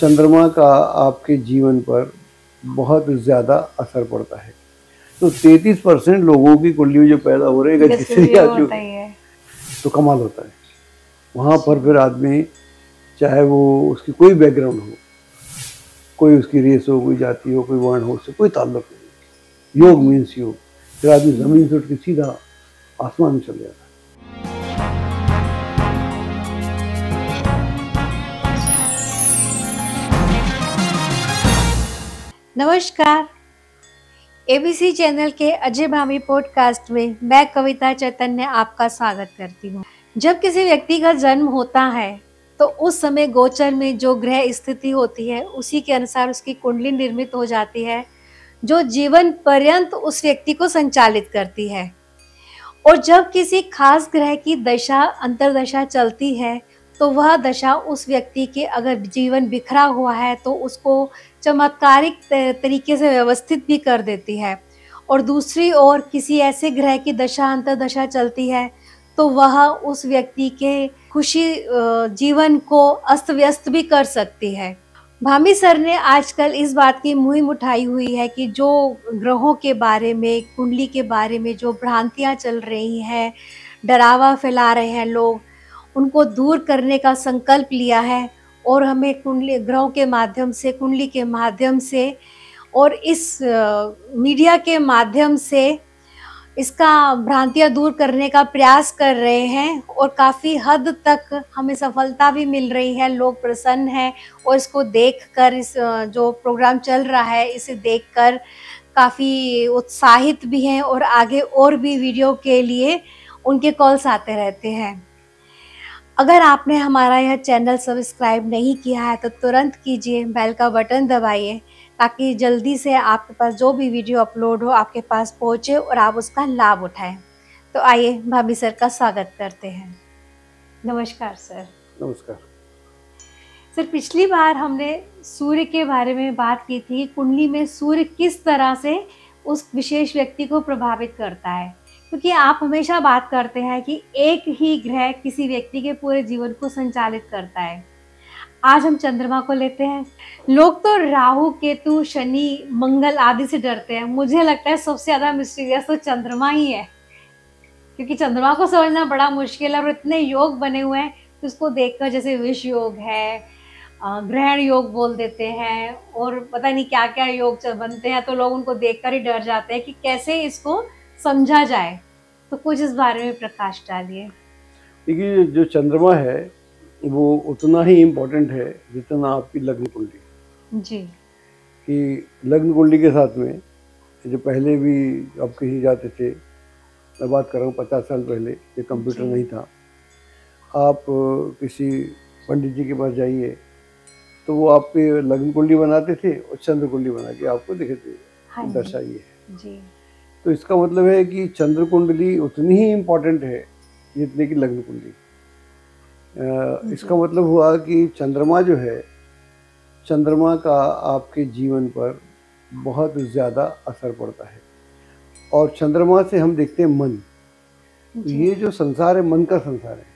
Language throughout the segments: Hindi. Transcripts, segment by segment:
चंद्रमा का आपके जीवन पर बहुत ज़्यादा असर पड़ता है। तो 33% लोगों की कुंडली जो पैदा हो रहे हैं तीसरी आ चुके तो कमाल होता है। वहाँ पर फिर आदमी चाहे वो उसकी कोई बैकग्राउंड हो, कोई उसकी रेस हो, कोई जाति हो, कोई वर्ण हो, उससे कोई ताल्लुक नहीं। योग मीन्स योग। फिर आदमी ज़मीन से उठ के सीधा आसमान में चले जाता है। नमस्कार, एबीसी चैनल के अजय भामी पॉडकास्ट में मैं कविता चैतन्य आपका स्वागत करती हूँ। जब किसी व्यक्ति का जन्म होता है तो उस समय गोचर में जो ग्रह स्थिति होती है उसी के अनुसार उसकी कुंडली निर्मित हो जाती है, जो जीवन पर्यंत उस व्यक्ति को संचालित करती है। और जब किसी खास ग्रह की दशा अंतर्दशा चलती है तो वह दशा उस व्यक्ति के अगर जीवन बिखरा हुआ है तो उसको चमत्कारिक तरीके से व्यवस्थित भी कर देती है। और दूसरी ओर किसी ऐसे ग्रह की दशा अंतर्दशा चलती है तो वह उस व्यक्ति के खुशी जीवन को अस्त व्यस्त भी कर सकती है। भामी सर ने आजकल इस बात की मुहिम उठाई हुई है कि जो ग्रहों के बारे में, कुंडली के बारे में जो भ्रांतियां चल रही हैं, डरावा फैला रहे हैं लोग, उनको दूर करने का संकल्प लिया है। और हमें कुंडली ग्रहों के माध्यम से, कुंडली के माध्यम से और इस मीडिया के माध्यम से इसका भ्रांतियां दूर करने का प्रयास कर रहे हैं और काफ़ी हद तक हमें सफलता भी मिल रही है। लोग प्रसन्न हैं और इसको देखकर, इस जो प्रोग्राम चल रहा है इसे देखकर काफ़ी उत्साहित भी हैं और आगे और भी वीडियो के लिए उनके कॉल्स आते रहते हैं। अगर आपने हमारा यह चैनल सब्सक्राइब नहीं किया है तो तुरंत कीजिए, बेल का बटन दबाइए ताकि जल्दी से आपके पास जो भी वीडियो अपलोड हो आपके पास पहुंचे और आप उसका लाभ उठाएं। तो आइए भाभी सर का स्वागत करते हैं। नमस्कार सर। नमस्कार सर, पिछली बार हमने सूर्य के बारे में बात की थी, कुंडली में सूर्य किस तरह से उस विशेष व्यक्ति को प्रभावित करता है, क्योंकि आप हमेशा बात करते हैं कि एक ही ग्रह किसी व्यक्ति के पूरे जीवन को संचालित करता है। आज हम चंद्रमा को लेते हैं। लोग तो राहु, केतु, शनि, मंगल आदि से डरते हैं। मुझे लगता है सबसे ज्यादा मिस्टीरियस तो चंद्रमा ही है, क्योंकि चंद्रमा को समझना बड़ा मुश्किल है और इतने योग बने हुए हैं कि उसको देखकर, जैसे विष योग है, ग्रहण योग बोल देते हैं और पता नहीं क्या क्या योग बनते हैं, तो लोग उनको देखकर ही डर जाते हैं कि कैसे इसको समझा जाए। तो कुछ इस बारे में प्रकाश डालिए। देखिए, जो चंद्रमा है वो उतना ही इम्पोर्टेंट है जितना आपकी लग्न कुंडली जी। कि लग्न कुंडली के साथ में जो पहले भी आप कहीं जाते थे, मैं बात कर रहा हूँ 50 साल पहले, ये कंप्यूटर नहीं था, आप किसी पंडित जी के पास जाइए तो वो आपके लग्न कुंडली बनाते थे और चंद्र कुंडली बना के आपको दिखाते थे, दशा ये है जी। तो इसका मतलब है कि चंद्र कुंडली उतनी ही इम्पोर्टेंट है जितने की लग्न कुंडली। इसका मतलब हुआ कि चंद्रमा जो है, चंद्रमा का आपके जीवन पर बहुत ज़्यादा असर पड़ता है। और चंद्रमा से हम देखते हैं मन। तो ये जो संसार है मन का संसार है,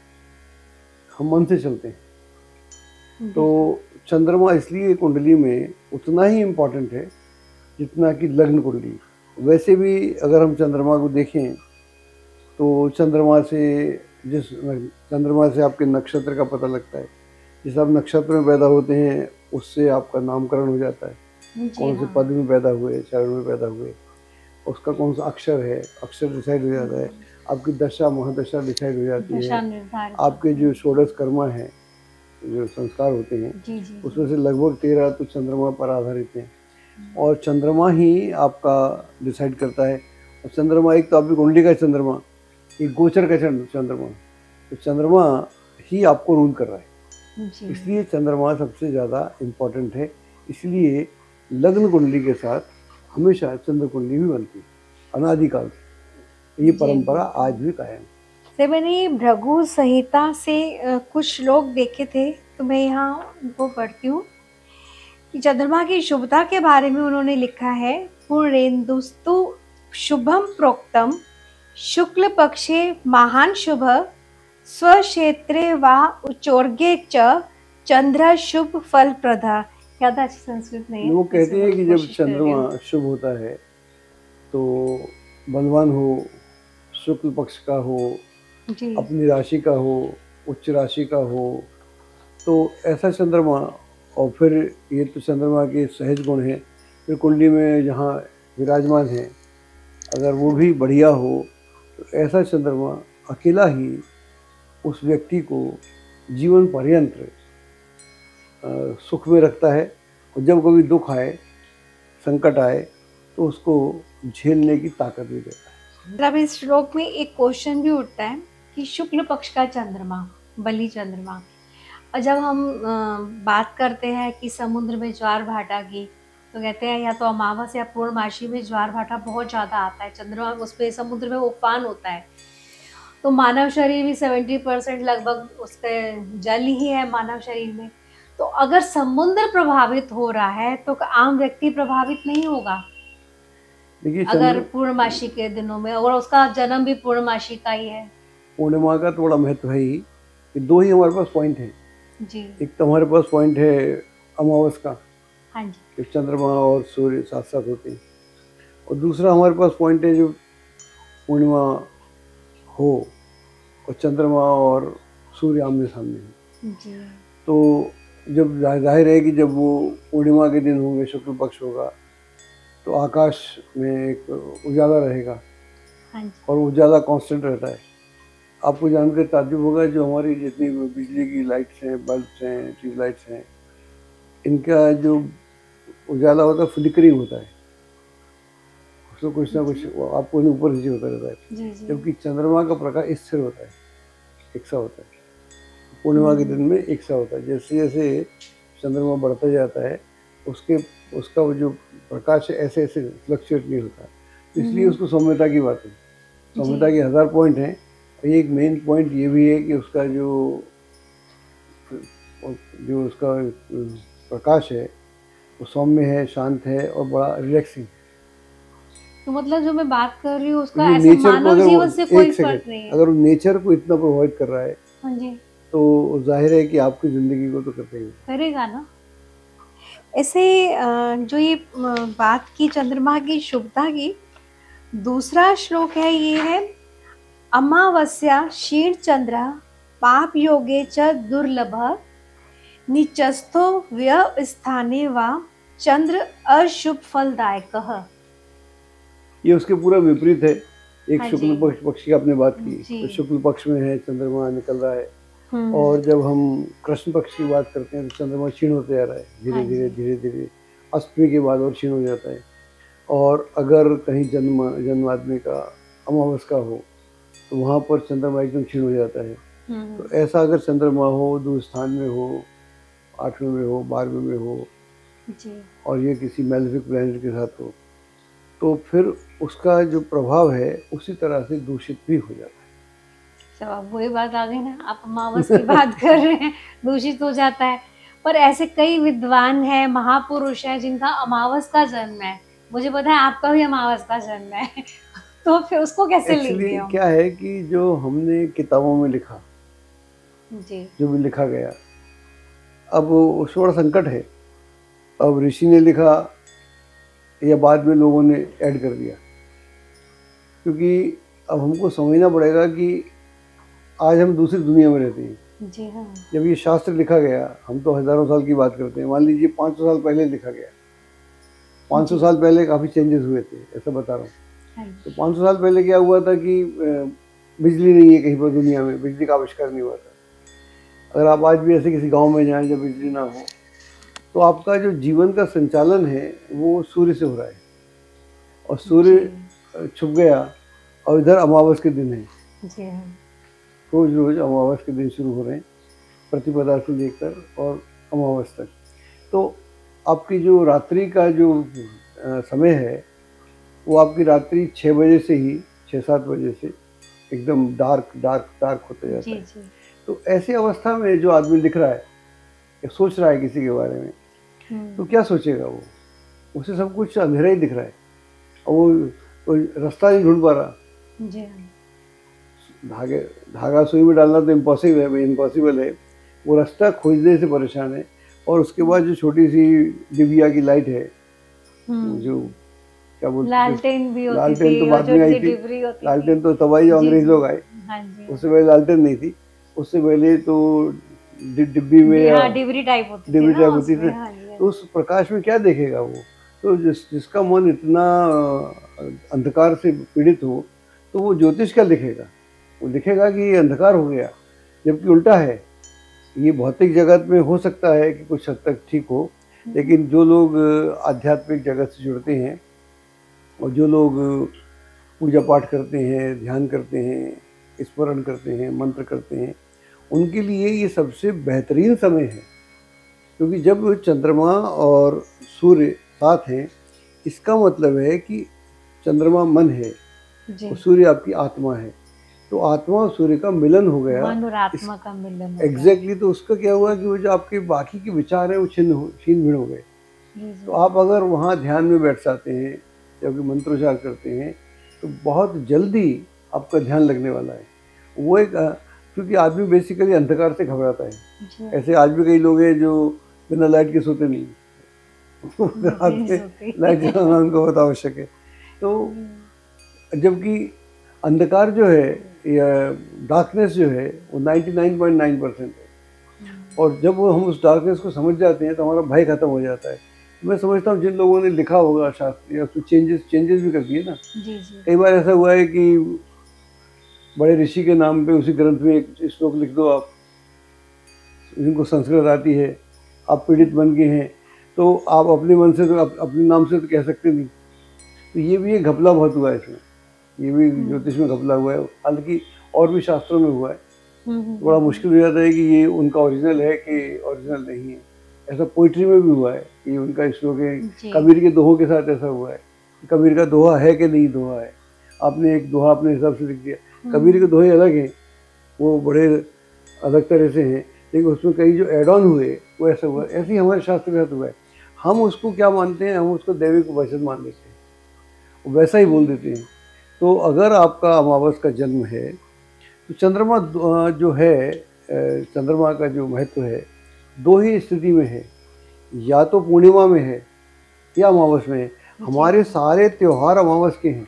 हम मन से चलते हैं। तो चंद्रमा इसलिए कुंडली में उतना ही इम्पोर्टेंट है जितना कि लग्न कुंडली। वैसे भी अगर हम चंद्रमा को देखें तो चंद्रमा से आपके नक्षत्र का पता लगता है। जिस आप नक्षत्र में पैदा होते हैं उससे आपका नामकरण हो जाता है, कौन से पद में पैदा हुए, चरण में पैदा हुए, उसका कौन सा अक्षर है, अक्षर डिसाइड हो जाता है। आपकी दशा महादशा डिसाइड हो जाती है। आपके जो षोडश कर्मा हैं, जो संस्कार होते हैं, उसमें से लगभग 13 तो चंद्रमा पर आधारित हैं और चंद्रमा ही आपका डिसाइड करता है। और चंद्रमा एक तो आपकी कुंडली का चंद्रमा, एक गोचर का चंद्रमा, तो चंद्रमा ही आपको रूल कर रहा है। इसलिए चंद्रमा सबसे ज़्यादा इम्पोर्टेंट है। इसलिए लग्न कुंडली के साथ हमेशा चंद्र कुंडली भी बनती है अनादिकाल से। ये परंपरा आज भी कायम है। से मैंने भृगु संहिता से कुछ लोग देखे थे, तो मैं यहाँ उनको पढ़ती हूँ कि चंद्रमा की शुभता के बारे में उन्होंने लिखा है, पूर्णेन्दुस्तु शुभम प्रोक्तम शुक्ल पक्षे महान शुभ स्वक्षेत्रे वा उच्चोर्गे च चंद्र शुभ फल प्रदा। ज्यादा अच्छी संस्कृत नहीं है। वो कहते हैं कि जब कोशिश कर रही हूँ। चंद्रमा शुभ होता है तो बलवान हो, शुक्ल पक्ष का हो, जी अपनी राशि का हो, उच्च राशि का हो, तो ऐसा चंद्रमा, और फिर ये तो चंद्रमा के सहज गुण हैं, फिर कुंडली में जहाँ विराजमान है अगर वो भी बढ़िया हो तो ऐसा चंद्रमा अकेला ही उस व्यक्ति को जीवन पर्यंत सुख में रखता है, और जब कभी दुख आए, संकट आए, तो उसको झेलने की ताकत भी देता है। मतलब इस श्लोक में एक क्वेश्चन भी उठता है कि शुक्ल पक्ष का चंद्रमा, बलि चंद्रमा, और जब हम बात करते हैं कि समुद्र में ज्वार भाटा की, तो कहते हैं या तो अमावस या पूर्णमासी में ज्वार भाटा बहुत ज़्यादा आता है, चंद्रमा उस पर समुद्र में उफान होता है, तो मानव शरीर भी 70% लगभग उसके जल ही है मानव शरीर में। तो अगर समुद्र प्रभावित हो रहा है तो आम व्यक्ति प्रभावित नहीं होगा? देखिए अगर पूर्णमासी के दिनों में, और उसका जन्म भी पूर्णमासी का ही है। पूर्णिमा का थोड़ा महत्व है ही कि दो ही हमारे पास पॉइंट है जी। एक तो हमारे पास पॉइंट है अमावस का, हाँ जी, कि चंद्रमा और सूर्य साथ साथ होते हैं, और दूसरा हमारे पास पॉइंट है जो पूर्णिमा हो और चंद्रमा और सूर्य आमने सामने हो। जी। तो जब जाहिर है कि जब वो पूर्णिमा के दिन होंगे, शुक्ल पक्ष होगा, तो आकाश में एक उजाला रहेगा, हाँ जी। और उजाला कांस्टेंट रहता है। आपको जानकर ताज्जुब होगा जो हमारी जितनी बिजली की लाइट्स हैं, बल्ब्स हैं, ट्यूब लाइट्स हैं, इनका जो उजाला होता है फ्लिकरिंग होता है, उसको कुछ ना कुछ आपको ऊपर नीचे होता रहता है। जी जी। जबकि चंद्रमा का प्रकाश स्थिर होता है, एक सा होता है, पूर्णिमा के दिन में एक सा होता है। जैसे जैसे चंद्रमा बढ़ता जाता है उसका वो जो प्रकाश है ऐसे ऐसे फ्लक्चुएट नहीं होता, इसलिए उसको सौम्यता की बात है। सौम्यता के 1000 पॉइंट हैं, और एक मेन पॉइंट ये भी है कि उसका जो उसका प्रकाश है वो सौम्य है, शांत है और बड़ा रिलैक्सिंग। तो मतलब जो मैं बात कर रही हूँ उसका क्योंकि ऐसे नेचर को मानव अगर जीवन से एक कोई सेकंड, फर्क नहीं है। अगर वो नेचर को इतना प्रभावित कर रहा है हाँ जी, तो जाहिर है कि आपकी जिंदगी को तो करते ही करेगा ना। ऐसे जो ये बात की चंद्रमा की शुभता की, दूसरा श्लोक है, ये है अमावस्या क्षीण चंद्र पाप योगे च दुर्लभ निचस्थो व्यय स्थाने वा चंद्र अशुभ फलदायक। ये उसके पूरा विपरीत है। एक हाँ शुक्ल जी। पक्ष की आपने बात की, जी। तो शुक्ल पक्ष में है चंद्रमा निकल रहा है, और जब हम कृष्ण पक्ष की बात करते हैं तो चंद्रमा क्षीण होते जा रहा है, धीरे हाँ धीरे जी। धीरे धीरे अष्टमी के बाद और क्षीण हो जाता है। और अगर कहीं जन्म आदमी का अमावस का हो तो वहाँ पर चंद्रमा एकदम क्षीण हो जाता है। तो ऐसा अगर चंद्रमा हो, दूर स्थान में हो, 8वें में हो, 12वें में हो, जी। और ये किसी मैलेफिक प्लैनेट के साथ हो, तो फिर उसका जो प्रभाव है उसी तरह से दूषित भी हो जाता है। सब अब वही बात आ गई ना, आप अमावस की बात कर रहे हैं, दूषित हो जाता है। पर ऐसे कई विद्वान हैं, महापुरुष हैं जिनका अमावस का जन्म है। मुझे पता है आपका भी अमावस का जन्म है तो फिर उसको कैसे लेंगे एक्चुअली हम? क्या है कि जो हमने किताबों में लिखा, जी। जो भी लिखा गया, अब उसमें बड़ा संकट है। अब ऋषि ने लिखा या बाद में लोगों ने ऐड कर दिया, क्योंकि अब हमको समझना पड़ेगा कि आज हम दूसरी दुनिया में रहते हैं। जी हाँ। जब ये शास्त्र लिखा गया, हम तो हज़ारों साल की बात करते हैं, मान लीजिए 500 साल पहले लिखा गया, 500 साल पहले काफ़ी चेंजेस हुए थे, ऐसा बता रहा हूँ। हाँ तो 500 साल पहले क्या हुआ था कि बिजली नहीं है कहीं पर दुनिया में, बिजली का आविष्कार नहीं हुआ था। अगर आप आज भी ऐसे किसी गांव में जाएं जब बिजली ना हो, तो आपका जो जीवन का संचालन है वो सूर्य से हो रहा है, और सूर्य छुप गया और इधर अमावस के दिन है। जी हाँ। रोज रोज अमावस के दिन शुरू हो रहे हैं, प्रतिपदा से लेकर और अमावस तक। तो आपकी जो रात्रि का जो समय है वो आपकी रात्रि 6 बजे से ही 6-7 बजे से एकदम डार्क डार्क डार्क होता जाता है। जी। तो ऐसी अवस्था में जो आदमी लिख रहा है या सोच रहा है किसी के बारे में, तो क्या सोचेगा वो? उसे सब कुछ अंधेरा ही दिख रहा है, और वो रास्ता नहीं ढूंढ पा रहा। जी हाँ। धागा सुई में डालना तो इम्पॉसिबल है, वो रास्ता खोजने से परेशान है। और उसके बाद जो छोटी सी डिबिया की लाइट है, जो क्या बोलते हैं, लालटेन भी होती लालटेन थी, तो बाद में आई थी। लालटेन तो तब आई जब अंग्रेज लोग आए, उससे पहले लालटेन नहीं थी। उससे पहले तो डिब्बी में या डिबरी टाइप होती थी। तो उस प्रकाश में क्या देखेगा वो? तो जिसका मन इतना अंधकार से पीड़ित हो, तो वो ज्योतिष क्या लिखेगा? वो लिखेगा कि ये अंधकार हो गया, जबकि उल्टा है। ये भौतिक जगत में हो सकता है कि कुछ हद तक ठीक हो, लेकिन जो लोग आध्यात्मिक जगत से जुड़ते हैं और जो लोग पूजा पाठ करते हैं, ध्यान करते हैं, स्मरण करते हैं, मंत्र करते हैं, उनके लिए ये सबसे बेहतरीन समय है। क्योंकि जब चंद्रमा और सूर्य साथ हैं, इसका मतलब है कि चंद्रमा मन है और सूर्य आपकी आत्मा है। तो आत्मा और सूर्य का मिलन हो गया, मन और आत्मा का मिलन। एग्जैक्टली। तो उसका क्या हुआ कि वो जो आपके बाकी के विचार हैं वो छीन भिन्न हो गए। तो आप अगर वहाँ ध्यान में बैठ जाते हैं या फिर मंत्रोच्चार करते हैं, तो बहुत जल्दी आपका ध्यान लगने वाला है। वो एक क्योंकि आदमी बेसिकली अंधकार से घबराता है। ऐसे आज भी कई लोग हैं जो बिना लाइट के सोते नहीं, रात में लाइट जलाना उनको बहुत आवश्यक है। तो जबकि अंधकार जो है या डार्कनेस जो है वो 99.9% है। और जब वो हम उस डार्कनेस को समझ जाते हैं तो हमारा भय खत्म हो जाता है। मैं समझता हूँ जिन लोगों ने लिखा होगा शास्त्र या कुछ चेंजेस भी कर दिए ना, कई बार ऐसा हुआ है कि बड़े ऋषि के नाम पे उसी ग्रंथ में एक श्लोक लिख दो आप, जिनको संस्कृत आती है, आप पीड़ित बन गए हैं, तो आप अपने मन से तो अपने नाम से तो कह सकते नहीं। तो ये भी एक घपला बहुत हुआ है इसमें, ये भी ज्योतिष में घपला हुआ है। हालांकि और भी शास्त्रों में हुआ है। बड़ा मुश्किल हो जाता है कि ये उनका ओरिजिनल है कि ओरिजिनल नहीं है। ऐसा पोइट्री में भी हुआ है कि उनका श्लोक है। कबीर के दोहों के साथ ऐसा हुआ है, कबीर का दोहा है कि नहीं दोहा है। आपने एक दोहा अपने हिसाब से लिख दिया, कबीर के दोहे अलग हैं, वो बड़े अलग तरह से हैं, लेकिन उसमें कई जो एड ऑन हुए वो ऐसा हुआ। ऐसे ही हमारे शास्त्र के साथ हुआ है। हम उसको क्या मानते हैं, हम उसको दैविक वचन मान लेते हैं, वैसा ही बोल देते हैं। तो अगर आपका अमावस का जन्म है तो चंद्रमा जो है, चंद्रमा का जो महत्व है दो ही स्थिति में है, या तो पूर्णिमा में है या अमावस में है। हमारे सारे त्योहार अमावस के हैं।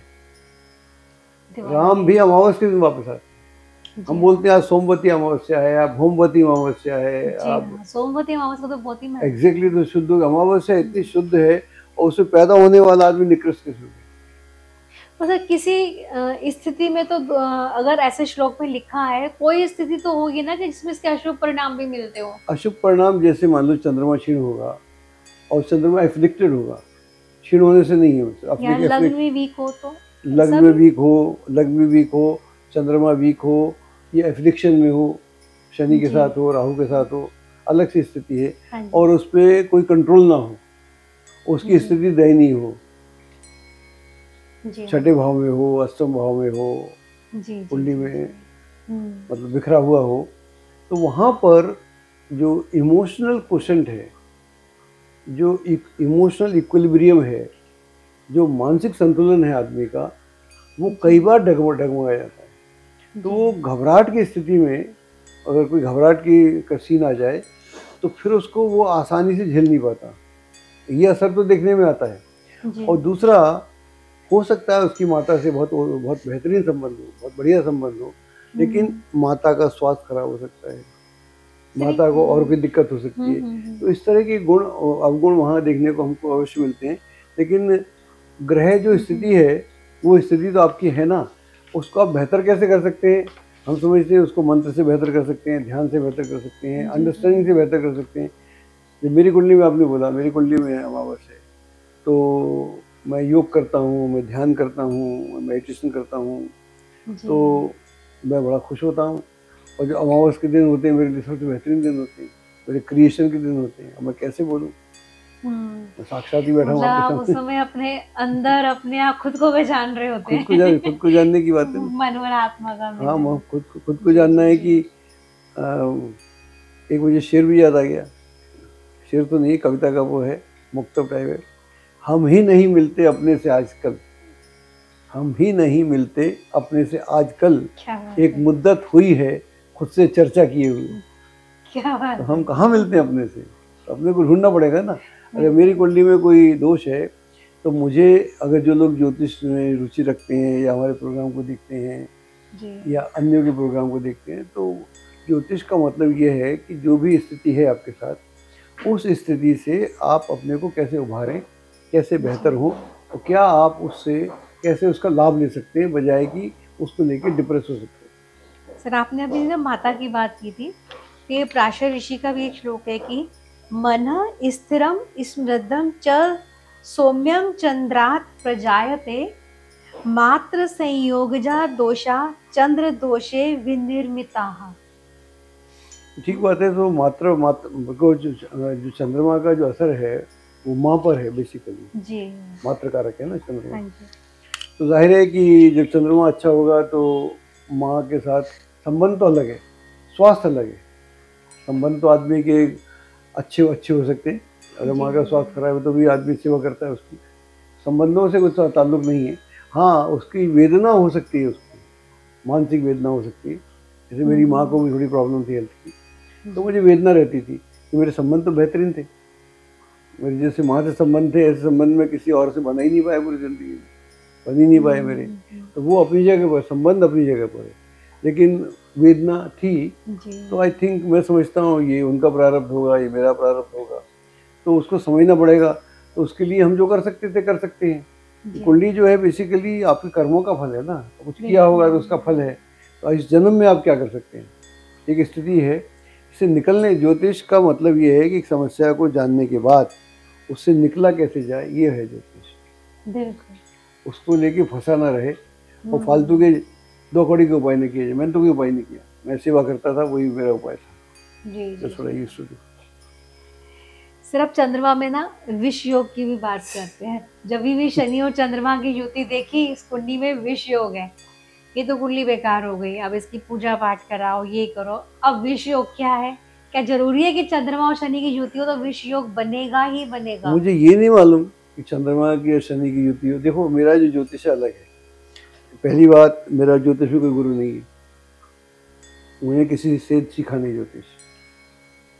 राम भी अमावस के दिन वापस आते हैं। हम बोलते हैं आज सोमवती अमावस्या है या भौमवती अमावस्या है। आप सोमवती अमावस्या तो बहुत ही एग्जैक्टली, तो शुद्ध अमावस्या इतनी शुद्ध है और उससे पैदा होने वाला आदमी निकृष्ट किस्म है। मतलब किसी स्थिति में तो अगर ऐसे श्लोक में लिखा है, कोई स्थिति तो होगी ना कि जिसमें इसके अशुभ परिणाम भी मिलते हो। अशुभ परिणाम जैसे मान लो चंद्रमा क्षीण होगा और चंद्रमा एफ्लिक्टेड होगा, क्षीण होने से नहीं है। लग्न में वीक हो तो, लग्न में वीक हो, चंद्रमा वीक हो या एफ्लिक्शन में हो, शनि के साथ हो, राहु के साथ हो, अलग सी स्थिति है। और उस पर कोई कंट्रोल ना हो, उसकी स्थिति दयनीय हो, छठे भाव में हो, अष्टम भाव में हो, कुंडली में मतलब बिखरा हुआ हो, तो वहाँ पर जो इमोशनल क्वोशेंट है, जो इमोशनल इक्विलिब्रियम है, जो मानसिक संतुलन है आदमी का, वो कई बार डगमगाया जाता है। तो घबराहट की स्थिति में अगर कोई घबराहट की सीन आ जाए तो फिर उसको वो आसानी से झेल नहीं पाता। ये असर तो देखने में आता है। और दूसरा, हो सकता है उसकी माता से बहुत बेहतरीन संबंध हो, बहुत बढ़िया संबंध हो, लेकिन माता का स्वास्थ्य खराब हो सकता है, माता को और कोई दिक्कत हो सकती है। तो इस तरह के गुण अवगुण वहाँ देखने को हमको अवश्य मिलते हैं। लेकिन ग्रह जो स्थिति है, वो स्थिति तो आपकी है ना, उसको आप बेहतर कैसे कर सकते हैं? हम समझते हैं उसको मंत्र से बेहतर कर सकते हैं, ध्यान से बेहतर कर सकते हैं, अंडरस्टैंडिंग से बेहतर कर सकते हैं। जब मेरी कुंडली में आपने बोला, मेरी कुंडली में अमावस है, तो मैं योग करता हूँ, मैं ध्यान करता हूँ, मैं मेडिटेशन करता हूँ, तो मैं बड़ा खुश होता हूँ। और जो अमावस के दिन होते हैं मेरे लिए सबसे बेहतरीन दिन होते हैं, मेरे क्रिएशन के दिन होते हैं। अब मैं कैसे बोलूँ, मैं साक्षात ही बैठा हूँ आपके सामने। उस समय अपने अंदर अपने आप खुद को पहचान रहे होते हैं। खुद को जानने की बात है, मन और आत्मा का। हाँ, खुद को जानना है। कि एक मुझे शेर भी याद आ गया, शेर तो नहीं, कविता का वो है, मुक्तब टाइप है। हम ही नहीं मिलते अपने से आजकल, हम ही नहीं मिलते अपने से आजकल, एक मुद्दत हुई है खुद से चर्चा किए हुए। क्या बात। तो हम कहाँ मिलते हैं अपने से? तो अपने को ढूंढना पड़ेगा ना। अगर मेरी कुंडली में कोई दोष है तो मुझे, अगर जो लोग ज्योतिष में रुचि रखते हैं या हमारे प्रोग्राम को देखते हैं जी। या अन्यों के प्रोग्राम को देखते हैं, तो ज्योतिष का मतलब ये है कि जो भी स्थिति है आपके साथ, उस स्थिति से आप अपने को कैसे उभारें, कैसे बेहतर हो, और क्या आप उससे कैसे उसका लाभ ले सकते हैं, बजाय कि उसको लेके डिप्रेस हो सकते हैं। सर, आपने अभी ना माता की बात की थी, ये प्राशर ऋषि का भी एक श्लोक है कि मनः स्थिरम स्मृतम च सौम्यं चंद्रात् प्रजायते मात्र संयोगजा दोषा चंद्र दोषे विनिर्मिताः। ठीक बात है। तो मात्र को जो चंद्रमा का जो असर है वो माँ पर है बेसिकली, जी। मात्र कारक है ना चंद्रमा। हाँ जी। तो जाहिर है कि जब चंद्रमा अच्छा होगा तो माँ के साथ संबंध तो अलग है, स्वास्थ्य अलग है। संबंध तो आदमी के अच्छे हो सकते हैं। अगर माँ का स्वास्थ्य खराब है तो भी आदमी सेवा करता है उसकी, संबंधों से कुछ ताल्लुक नहीं है। हाँ, उसकी वेदना हो सकती है, उसकी मानसिक वेदना हो सकती है। जैसे मेरी माँ को भी थोड़ी प्रॉब्लम थी हेल्थ की, तो मुझे वेदना रहती थी कि मेरे संबंध तो बेहतरीन थे, मेरे जैसे माँ से संबंध थे ऐसे संबंध में किसी और से बना ही नहीं पाए, पूरी जिंदगी में बन ही नहीं पाए मेरे। तो वो अपनी जगह पर, संबंध अपनी जगह पर है, लेकिन वेदना थी। तो आई थिंक, मैं समझता हूँ ये उनका प्रारब्ध होगा, ये मेरा प्रारब्ध होगा, तो उसको समझना पड़ेगा। तो उसके लिए हम जो कर सकते थे कर सकते हैं। कुंडली जो है बेसिकली आपके कर्मों का फल है ना, कुछ किया होगा तो उसका फल है। तो इस जन्म में आप क्या कर सकते हैं, एक स्थिति है, इससे निकलने। ज्योतिष का मतलब ये है कि एक समस्या को जानने के बाद उससे निकला कैसे जाए, ये है ज्योतिष। बिल्कुल। उसको लेके फंसा ना रहे और फालतू के दो कौड़ी के उपाय नहीं किए जाए। मैंने तो कोई उपाय नहीं किया, मैं सेवा करता था, वही मेरा उपाय था। जी। थोड़ा यूज टू डू। सर, अब चंद्रमा में ना विष योग की भी बात करते हैं। जब भी शनि और चंद्रमा की युति देखी, इस कुंडली में विष योग है, ये तो कुंडली बेकार हो गई, अब इसकी पूजा पाठ कराओ, ये करो। अब विष योग क्या है? क्या जरूरी है कि चंद्रमा और शनि की युति हो तो विष योग बनेगा ही बनेगा? मुझे ये नहीं मालूम कि चंद्रमा की और शनि की युति हो। देखो, मेरा जो ज्योतिष अलग है। पहली बात, मेरा ज्योतिष में कोई गुरु नहीं है, मुझे किसी से सीखा नहीं ज्योतिष,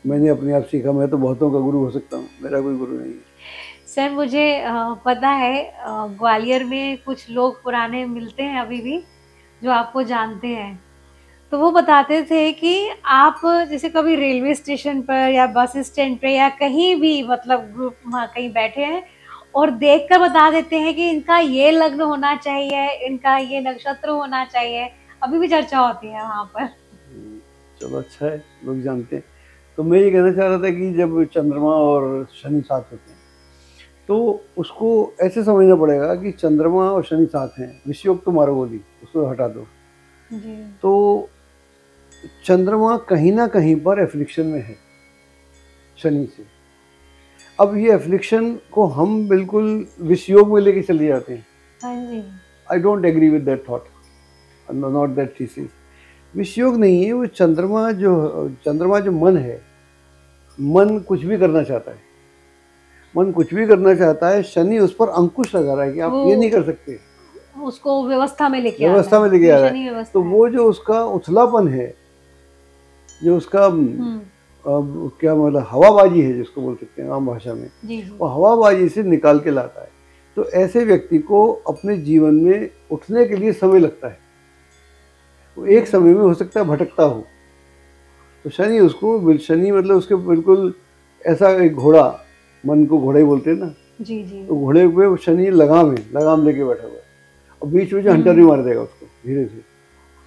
मैंने अपने आप सीखा। मैं तो बहुतों का गुरु हो सकता हूँ, मेरा कोई गुरु नहीं है। सर, मुझे पता है ग्वालियर में कुछ लोग पुराने मिलते हैं अभी भी जो आपको जानते हैं, तो वो बताते थे कि आप जैसे कभी रेलवे स्टेशन पर या बस स्टैंड पे या कहीं भी, मतलब ग्रुप वहाँ कहीं बैठे हैं और देखकर बता देते हैं कि इनका ये लग्न होना चाहिए, इनका ये नक्षत्र होना चाहिए। अभी भी चर्चा होती है वहाँ पर। चलो, अच्छा है, लोग जानते हैं। तो मैं ये कहना चाह रहा था कि जब चंद्रमा और शनि साथ होते हैं तो उसको ऐसे समझना पड़ेगा कि चंद्रमा और शनि साथ हैं, विषयोग तो मारो गोली, उसको हटा दो। तो चंद्रमा कहीं ना कहीं पर एफ्लिक्शन में है शनि से। अब ये एफ्लिक्शन को हम बिल्कुल विषयोग में लेके चले जाते हैं। I don't agree with that thought, not that thesis. विषयोग नहीं है वो। चंद्रमा जो मन है, मन कुछ भी करना चाहता है, मन कुछ भी करना चाहता है। शनि उस पर अंकुश लगा रहा है कि आप ये नहीं कर सकते, उसको व्यवस्था में लेके आ रहा है। तो वो जो उसका उथलापन है, जो उसका क्या मतलब हवाबाजी है, जिसको बोल सकते हैं आम भाषा में, वो हवाबाजी से निकाल के लाता है। तो ऐसे व्यक्ति को अपने जीवन में उठने के लिए समय लगता है। वो एक समय में हो सकता है भटकता हो। तो शनि मतलब उसके बिल्कुल ऐसा एक घोड़ा, मन को घोड़ा ही बोलते हैं ना। तो घोड़े पे शनि लगाम लेके बैठा हुआ है, और बीच में जो हंटर भी मार देगा उसको धीरे से,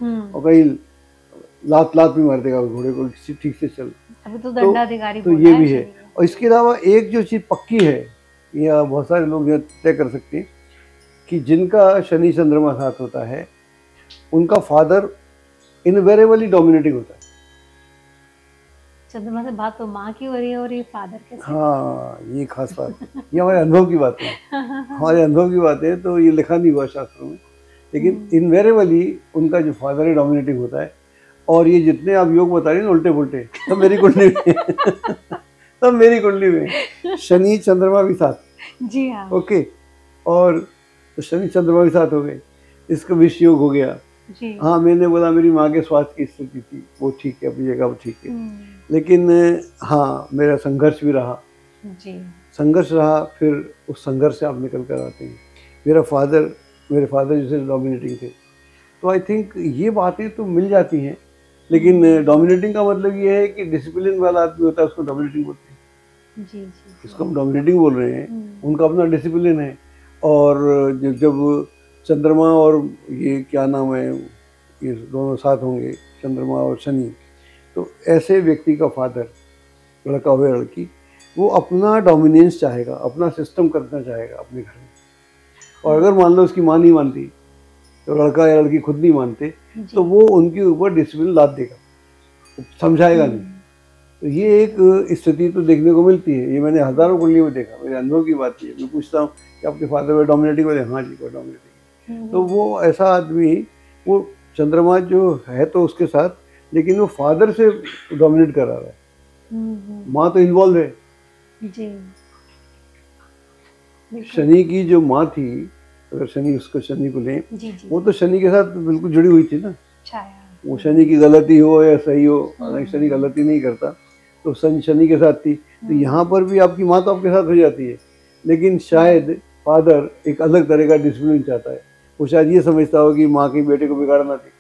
और कहीं लात भी मार देगा घोड़े को, ठीक से चल। अभी तो दंडाधिकारी तो ये भी है। और इसके अलावा एक जो चीज़ पक्की है, या बहुत सारे लोग तय कर सकते हैं कि जिनका शनि चंद्रमा साथ होता है उनका फादर इनवेरेबली डोमिनेटिंग होता है। चंद्रमा से बात तो माँ की हो रही है और ये फादर कैसे? हाँ, ये खास बात है, ये हमारे अनुभव की बात है। हमारे अनुभव की बात है, तो ये लिखा नहीं हुआ शास्त्रों में, लेकिन इनवेरेबली उनका जो फादर है डोमिनेटिंग होता है। और ये जितने आप योग बता रहे हैं उल्टे पुल्टे, सब मेरी कुंडली में सब मेरी कुंडली में शनि चंद्रमा भी साथ। जी हाँ। ओके, और तो शनि चंद्रमा भी साथ हो गए, इसका विष योग हो गया। हाँ, मैंने बोला मेरी माँ के स्वास्थ्य की स्थिति थी, वो ठीक है, अपनी जगह वो ठीक है। लेकिन हाँ, मेरा संघर्ष भी रहा। जी। संघर्ष रहा, फिर उस संघर्ष से आप निकल कर आते हैं। मेरे फादर जैसे डोमिनेटिंग थे, तो आई थिंक ये बातें तो मिल जाती हैं, लेकिन डोमिनेटिंग का मतलब ये है कि डिसिप्लिन वाला आदमी होता है, उसको डोमिनेटिंग बोलते हैं। जी, जी। इसको हम डोमिनेटिंग बोल रहे हैं, उनका अपना डिसिप्लिन है। और जब चंद्रमा और ये क्या नाम है, ये दोनों साथ होंगे, चंद्रमा और शनि, तो ऐसे व्यक्ति का फादर, लड़का हो या लड़की, वो अपना डोमिनेंस चाहेगा, अपना सिस्टम करना चाहेगा अपने घर में। और अगर मान लो उसकी माँ नहीं मानती, तो लड़का या लड़की खुद नहीं मानते, तो वो उनके ऊपर डिसिप्लिन लाद देगा, समझाएगा नहीं। तो ये एक स्थिति तो देखने को मिलती है, ये मैंने हज़ारों कुंडलियों में देखा, मेरे अनुभव की बात है। मैं पूछता हूँ कि आपके फादर वे डोमिनेटिंग वाले? हाँ जी, वो डोमिनेटिंग। तो वो ऐसा आदमी, वो चंद्रमा जो है तो उसके साथ, लेकिन वो फादर से डोमिनेट करा रहा है, माँ तो इन्वॉल्व है। जी। शनि की जो माँ थी, अगर शनि को लें, जी, जी। वो तो शनि के साथ बिल्कुल जुड़ी हुई थी ना। छाया। वो शनि की गलती हो या सही हो, हालांकि शनि गलती नहीं करता, तो शनि के साथ थी। तो यहाँ पर भी आपकी माँ तो आपके साथ हो जाती है, लेकिन शायद फादर एक अलग तरह का डिसिप्लिन चाहता है। वो शायद ये समझता हो कि माँ के बेटे को बिगाड़ना थी,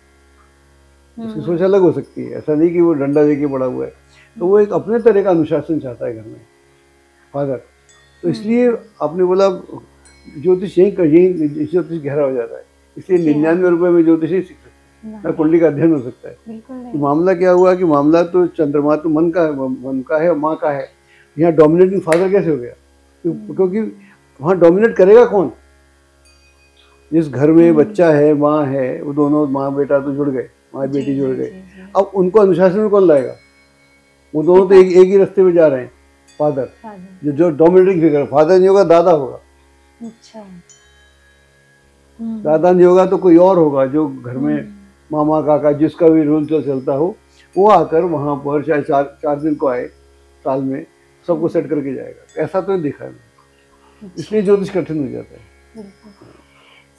उसकी सोच अलग हो सकती है। ऐसा नहीं कि वो डंडा लेके बड़ा हुआ है, तो वो एक अपने तरह का अनुशासन चाहता है घर में, फादर। तो इसलिए आपने बोला ज्योतिष यही ज्योतिष गहरा हो जाता है। इसलिए 99 रुपए में ज्योतिष ही सीख सकते हैं, ना कुंडली का अध्ययन हो सकता है। कि मामला क्या हुआ कि मामला तो चंद्रमा तो मन का है, माँ का है। यहाँ डोमिनेटिंग फादर कैसे हो गया? क्योंकि वहाँ डोमिनेट करेगा कौन? जिस घर में बच्चा है, माँ है, वो दोनों माँ बेटा तो जुड़ गए, माँ बेटी जुड़ गए। अब उनको अनुशासन में कौन लाएगा? वो दोनों तो एक ही रास्ते में जा रहे हैं। फादर जो डोमिनेटिंग फिगर, फादर नहीं होगा दादा होगा। अच्छा। दादा नहीं होगा तो कोई और होगा, जो घर में मामा काका जिसका भी रूल चलता हो, वो आकर वहाँ पर चाहे 4 दिन को आए साल में, सबको सेट करके जाएगा। ऐसा तो देखा है, इसलिए ज्योतिष कठिन हो जाता है।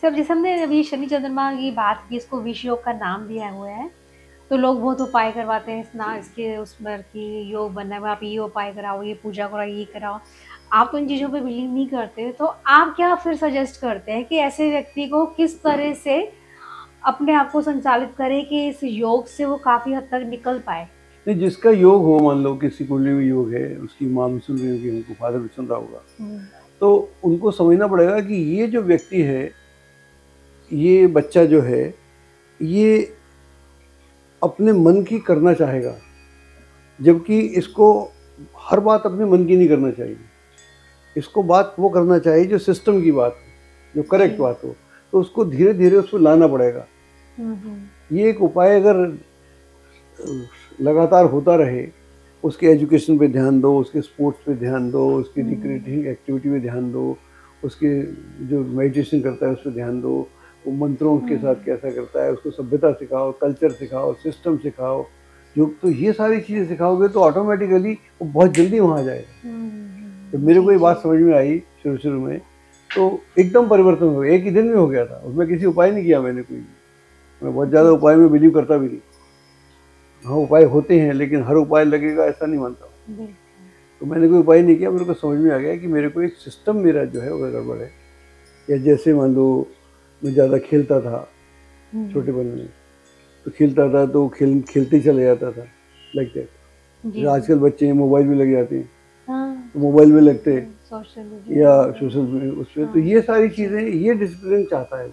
सर, जैसे हमने अभी शनि चंद्रमा की बात की, इसको विष योग का नाम दिया हुआ है, तो लोग बहुत उपाय करवाते हैं ना, इसके उस पर कि योग बनना है, आप ये उपाय कराओ, ये पूजा कराओ, ये कराओ। आप तो इन चीज़ों पे बिलीव नहीं करते, तो आप क्या फिर सजेस्ट करते हैं कि ऐसे व्यक्ति को किस तरह से अपने आप को संचालित करे कि इस योग से वो काफ़ी हद तक निकल पाए? नहीं, जिसका योग हो, मान लो किसी कुंडली में योग है, उसकी माँ भी सुन रही होगी, उनको फादर भी सुन रहा होगा, तो उनको समझना पड़ेगा कि ये जो व्यक्ति है, ये बच्चा जो है, ये अपने मन की करना चाहेगा, जबकि इसको हर बात अपने मन की नहीं करना चाहिए। इसको बात वो करना चाहिए जो सिस्टम की बात हो, जो करेक्ट बात हो, तो उसको धीरे धीरे उसको लाना पड़ेगा। ये एक उपाय अगर लगातार होता रहे, उसके एजुकेशन पे ध्यान दो, उसके स्पोर्ट्स पे ध्यान दो, उसकी रिक्रिएटिंग एक्टिविटी पे ध्यान दो, उसके जो मेडिटेशन करता है उस पर ध्यान दो, वो मंत्रों के साथ कैसा करता है, उसको सभ्यता सिखाओ, कल्चर सिखाओ, सिस्टम सिखाओ। जो तो ये सारी चीज़ें सिखाओगे तो ऑटोमेटिकली वो बहुत जल्दी वहाँ आ जाएगा। तो मेरे को ये बात समझ में आई शुरू में, तो एकदम परिवर्तन हो गया, एक ही दिन में हो गया था। उसमें किसी उपाय नहीं किया मैंने, कोई मैं बहुत ज़्यादा उपाय में बिलीव करता भी नहीं। हाँ, उपाय होते हैं, लेकिन हर उपाय लगेगा ऐसा नहीं मानता। तो मैंने कोई उपाय नहीं किया, मेरे को समझ में आ गया कि मेरे को एक सिस्टम मेरा जो है वो गड़बड़ है। या जैसे मान लो मैं ज़्यादा खेलता था छोटेपन में, तो खेलता था तो खेलते ही चले जाता था, लाइक दैट। आजकल बच्चे मोबाइल में लग जाते हैं, तो मोबाइल में लगते हैं या सोशल उस पर। तो ये सारी चीज़ें, ये डिसिप्लिन चाहता है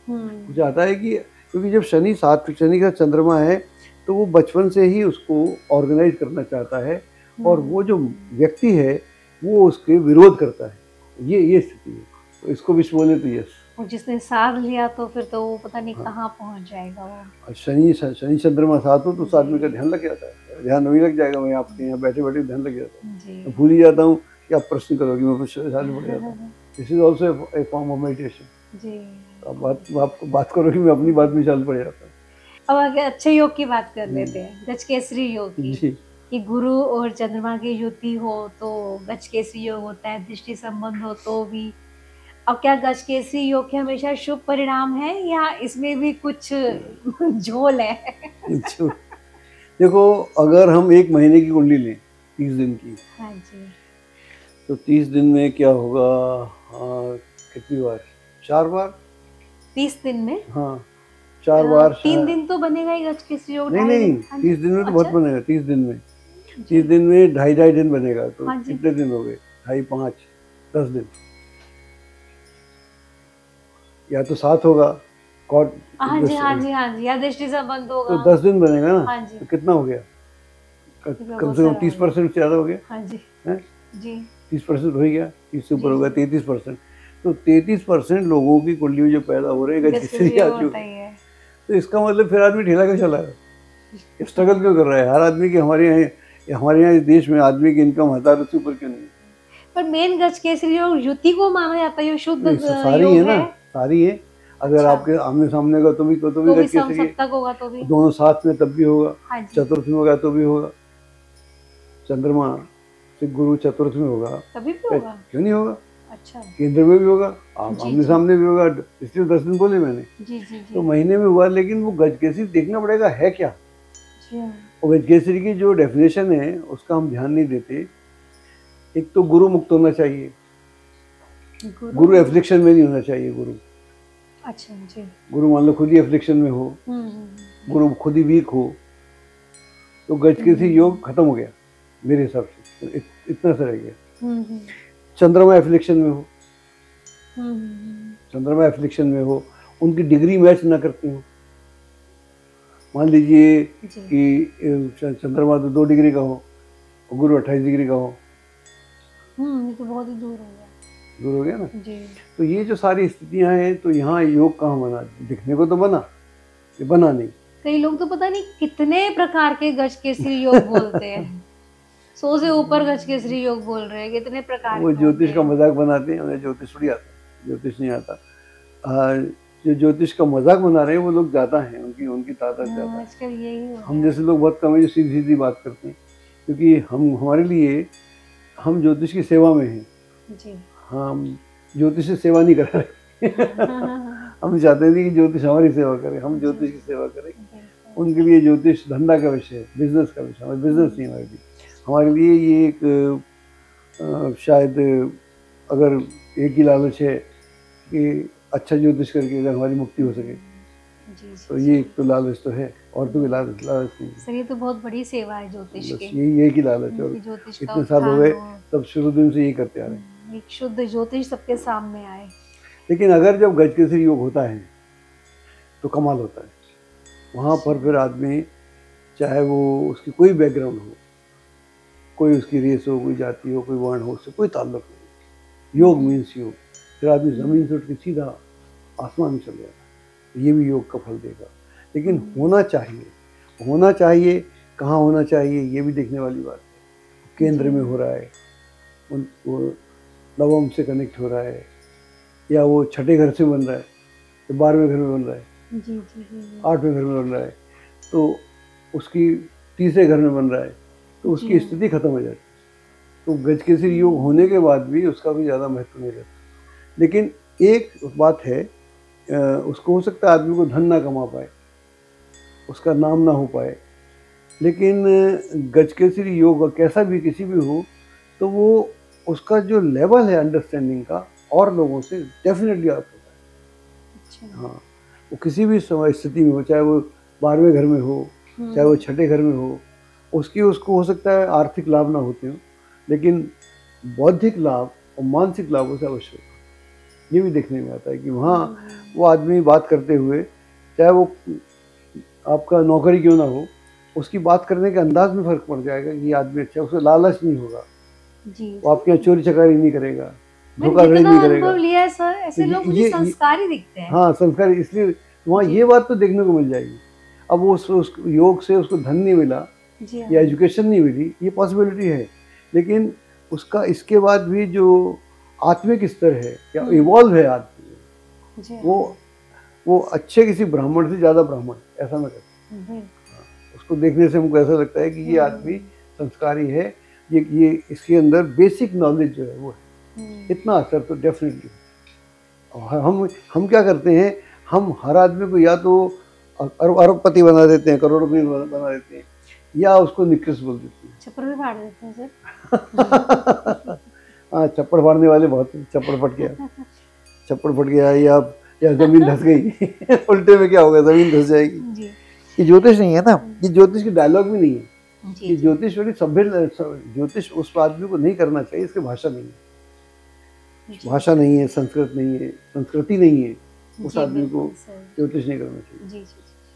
वो चाहता है कि, क्योंकि जब शनि का चंद्रमा है, तो वो बचपन से ही उसको ऑर्गेनाइज करना चाहता है, और वो जो व्यक्ति है वो उसके विरोध करता है। ये स्थिति है। तो इसको विष बोले तो यस। और जिसने साथ लिया तो फिर तो वो पता नहीं कहाँ पहुँच जाएगा वो। शनि चंद्रमा साथ हो तो उस आदमी का ध्यान लग जाता है, ध्यान वही लग जाएगा। मैं आपके यहाँ बैठे बैठे ध्यान लग जाता है, तो भूल ही जाता हूँ कि आप प्रश्न करोगे, मैं ध्यान में पड़ जाता हूँ। This is also a form of meditation. आप बात करोगे, मैं अपनी बात में चाल पड़ जाता हूँ। अब अगर अच्छे योग की बात कर लेते हैं, गजकेसरी योग की, कि गुरु और चंद्रमा की युति हो तो गजकेसरी योग होता है, दृष्टि संबंध हो तो भी। अब क्या गजकेसरी योग के हमेशा शुभ परिणाम है या इसमें भी कुछ झोल है? देखो, अगर हम एक महीने की कुंडली लें 30 दिन की, हाँ जी, तो 30 दिन में क्या होगा? हाँ, कितनी बार? 4 बार। 30 दिन में हाँ, 4 बार 3 दिन तो बनेगा ही गज केसरी योग, नहीं 2.5 नहीं, दिन। हाँ जी, 30 दिन में तो बहुत अच्छा बनेगा। 30 दिन में, जी, 30 दिन में 2.5 दिन बनेगा, तो हाँ जी, कितने दिन हो गए? 2.5 5 10 दिन, या तो 7 होगा कॉट, हाँ जी, हाँ जी, हाँ जी, या दृष्टि संबंध तो होगा। 10 दिन बनेगा ना। हाँ जी, तो कितना हो गया? ये तो कम बहुत से कम सारा हो 30% से ज़्यादा हो गया गया। हाँ जी, है। जी, 30% हो ही गया, 30 से ऊपर जी, होगा जी, 33%। तो 33% लोगों की कुंडली में जो पैदा हो रहे हैं गज किसी केसरी योग आदमी होता को, ही है। तो इसका मतलब फिर आदमी ढीला क्यों चला रहा है? स्ट्रगल क्यों कर रहा है? हर आदमी की, हमारे यहाँ इस देश में आदमी की इनकम 1000 से ऊपर क्यों नहीं है? पर मेन गज केसरी योग युति को माना जाता है, ये शुद्ध तो सारी है योग ना, है। सारी है। अगर अच्छा, आपके आमने सामने का तो भी तो भी गज केसरी है, सप्तक होगा तो भी। दोनों साथ में तब भी होगा, हाँ जी, चतुर्थ में होगा तो भी होगा, चंद्रमा से गुरु चतुर्थ में होगा, तभी भी होगा। क्यों नहीं होगा? अच्छा, केंद्र में भी होगा, आप जी, आमने जी, सामने भी होगा, इसलिए 10 दिन बोले मैंने। जी, जी, तो जी, महीने में हुआ, लेकिन वो गजकेसरी देखना पड़ेगा है क्या। जी, और गजकेसरी की जो डेफिनेशन है उसका हम ध्यान नहीं देते। एक तो गुरु मुक्त होना चाहिए, गुरु एफ्लिक्शन में नहीं होना चाहिए। गुरु, अच्छा जी, गुरु मान लो खुद ही एफ्लिक्शन में हो, गुरु खुद ही वीक हो, तो गजकेसरी योग खत्म हो गया मेरे हिसाब से। तो इतना सा रह गया। चंद्रमा एफ्लिक्शन में हो, चंद्रमा एफ्लिक्शन में हो, उनकी डिग्री मैच ना करती हो। मान लीजिए जी, कि चंद्रमा तो 2 डिग्री का हो और गुरु 28 डिग्री का हो, ये तो बहुत ही दूर हो गया। दूर हो गया ना। जी, तो ये जो सारी स्थितियां हैं, तो यहाँ योग कहाँ बना? दिखने को तो बना, ये बना नहीं। कई लोग तो पता नहीं कितने प्रकार के गज केसरी योग बोलते हैं। 100 से ऊपर गज केसरी योग बोल रहे हैं, कितने प्रकार वो के ज्योतिष होते का हैं। मजाक बनाते हैं, उन्हें ज्योतिष थोड़ी आता, ज्योतिष नहीं आता। जो ज्योतिष का मजाक बना रहे हैं वो लोग ज्यादा हैं, उनकी उनकी ताकत ज्यादा है। आजकल यही हो हम गया। जैसे लोग बहुत कम है जो सीधी सीधी बात करते हैं, क्योंकि हमारे लिए, हम ज्योतिष की सेवा में हैं। जी, हम ज्योतिष से सेवा नहीं कर रहे। हम चाहते नहीं कि ज्योतिष हमारी सेवा करे, हम ज्योतिष की सेवा करें। उनके लिए ज्योतिष धंधा का विषय है, बिजनेस का विषय। हमारे बिजनेस नहीं, हमारे लिए ये एक शायद, अगर एक ही लालच है कि अच्छा ज्योतिष करके अगर हमारी मुक्ति हो सके, जी, तो ये एक तो लालच तो है, और तो कोई लालच नहीं है। सर ये तो बहुत बड़ी सेवा है ज्योतिष बस की। यही एक ही लालच है, और ज्योतिष का इतने साल हो गए, उत्थान हो, तब शुरू दिन से यही करते आ रहे हैं। एक शुद्ध ज्योतिष सबके सामने आए। लेकिन अगर जब गजकेसरी योग होता है तो कमाल होता है। वहाँ पर फिर आदमी, चाहे वो उसकी कोई बैकग्राउंड हो, कोई उसकी रेस हो, कोई जाति हो, कोई वर्ण हो, उससे कोई ताल्लुक नहीं। योग मीन्स योग। फिर आदमी ज़मीन से उठ के सीधा आसमान में चले जाता है। ये भी योग का फल देगा। लेकिन होना चाहिए, होना चाहिए, कहाँ होना चाहिए ये भी देखने वाली बात है। केंद्र में हो रहा है, वो नवम से कनेक्ट हो रहा है, या वो छठे घर से बन रहा है, या 12वें घर में बन रहा है, जी, जी, जी, 8वें घर में बन रहा है, तो उसकी तीसरे घर में बन रहा है, तो उसकी स्थिति खत्म हो जाती है। तो गजकेसरी योग होने के बाद भी उसका भी ज़्यादा महत्व नहीं रहता। लेकिन एक बात है, उसको हो सकता है आदमी को धन ना कमा पाए, उसका नाम ना हो पाए, लेकिन गजकेसरी योग कैसा भी किसी भी हो, तो वो उसका जो लेवल है अंडरस्टैंडिंग का और लोगों से डेफिनेटली आप होता है। अच्छा, हाँ, वो किसी भी समय स्थिति में हो, चाहे वो 12वें घर में हो, चाहे वो छठे घर में हो, उसको हो सकता है आर्थिक लाभ ना होते हो, लेकिन बौद्धिक लाभ और मानसिक लाभों से अवश्य होता है। ये भी देखने में आता है कि वहाँ वो आदमी बात करते हुए, चाहे वो आपका नौकरी क्यों ना हो, उसकी बात करने के अंदाज में फ़र्क पड़ जाएगा कि ये आदमी अच्छा, उसको लालच नहीं होगा, जी, वो आपके यहाँ चोरी चकारी नहीं करेगा, मैंने धोखाधड़ी जितना नहीं करेगा। अनुभव लिया है सर, ऐसे तो लोग मुझे संस्कारी दिखते हैं। हाँ, संस्कार, इसलिए वहाँ ये बात तो देखने को मिल जाएगी। अब वो उस योग से उसको धन नहीं मिला जी हाँ, या एजुकेशन नहीं मिली, ये पॉसिबिलिटी है, लेकिन उसका इसके बाद भी जो आत्मिक स्तर है या इवॉल्व है आदमी, जी हाँ, वो अच्छे किसी ब्राह्मण से ज़्यादा ब्राह्मण, ऐसा मैं कहता हूँ। उसको देखने से हमको ऐसा लगता है कि ये आदमी संस्कारी है, ये इसके अंदर बेसिक नॉलेज जो है वो है। इतना असर तो डेफिनेटली। और हम क्या करते हैं, हम हर आदमी को या तो अरबपति बना देते हैं, करोड़पति बना देते हैं, या उसको निकृष्ट बोल देती है। छप्पर भी फाड़ देते हैं सर। हाँ, छप्पर फाड़ने वाले बहुत, छप्पर फट गया, छप्पर फट गया या जमीन धंस गई उल्टे में क्या होगा, जमीन धंस जाएगी। जी ये ज्योतिष नहीं है ना, ये ज्योतिष की डायलॉग भी नहीं है। जी ये ज्योतिष बड़ी सभ्य, ज्योतिष उस आदमी को नहीं करना चाहिए, इसकी भाषा नहीं है, जी भाषा नहीं है, संस्कृत नहीं है, संस्कृति नहीं है, उस जी, आदमी को बिल्कुल सर। ज्योतिष नहीं करना चाहिए। जी जी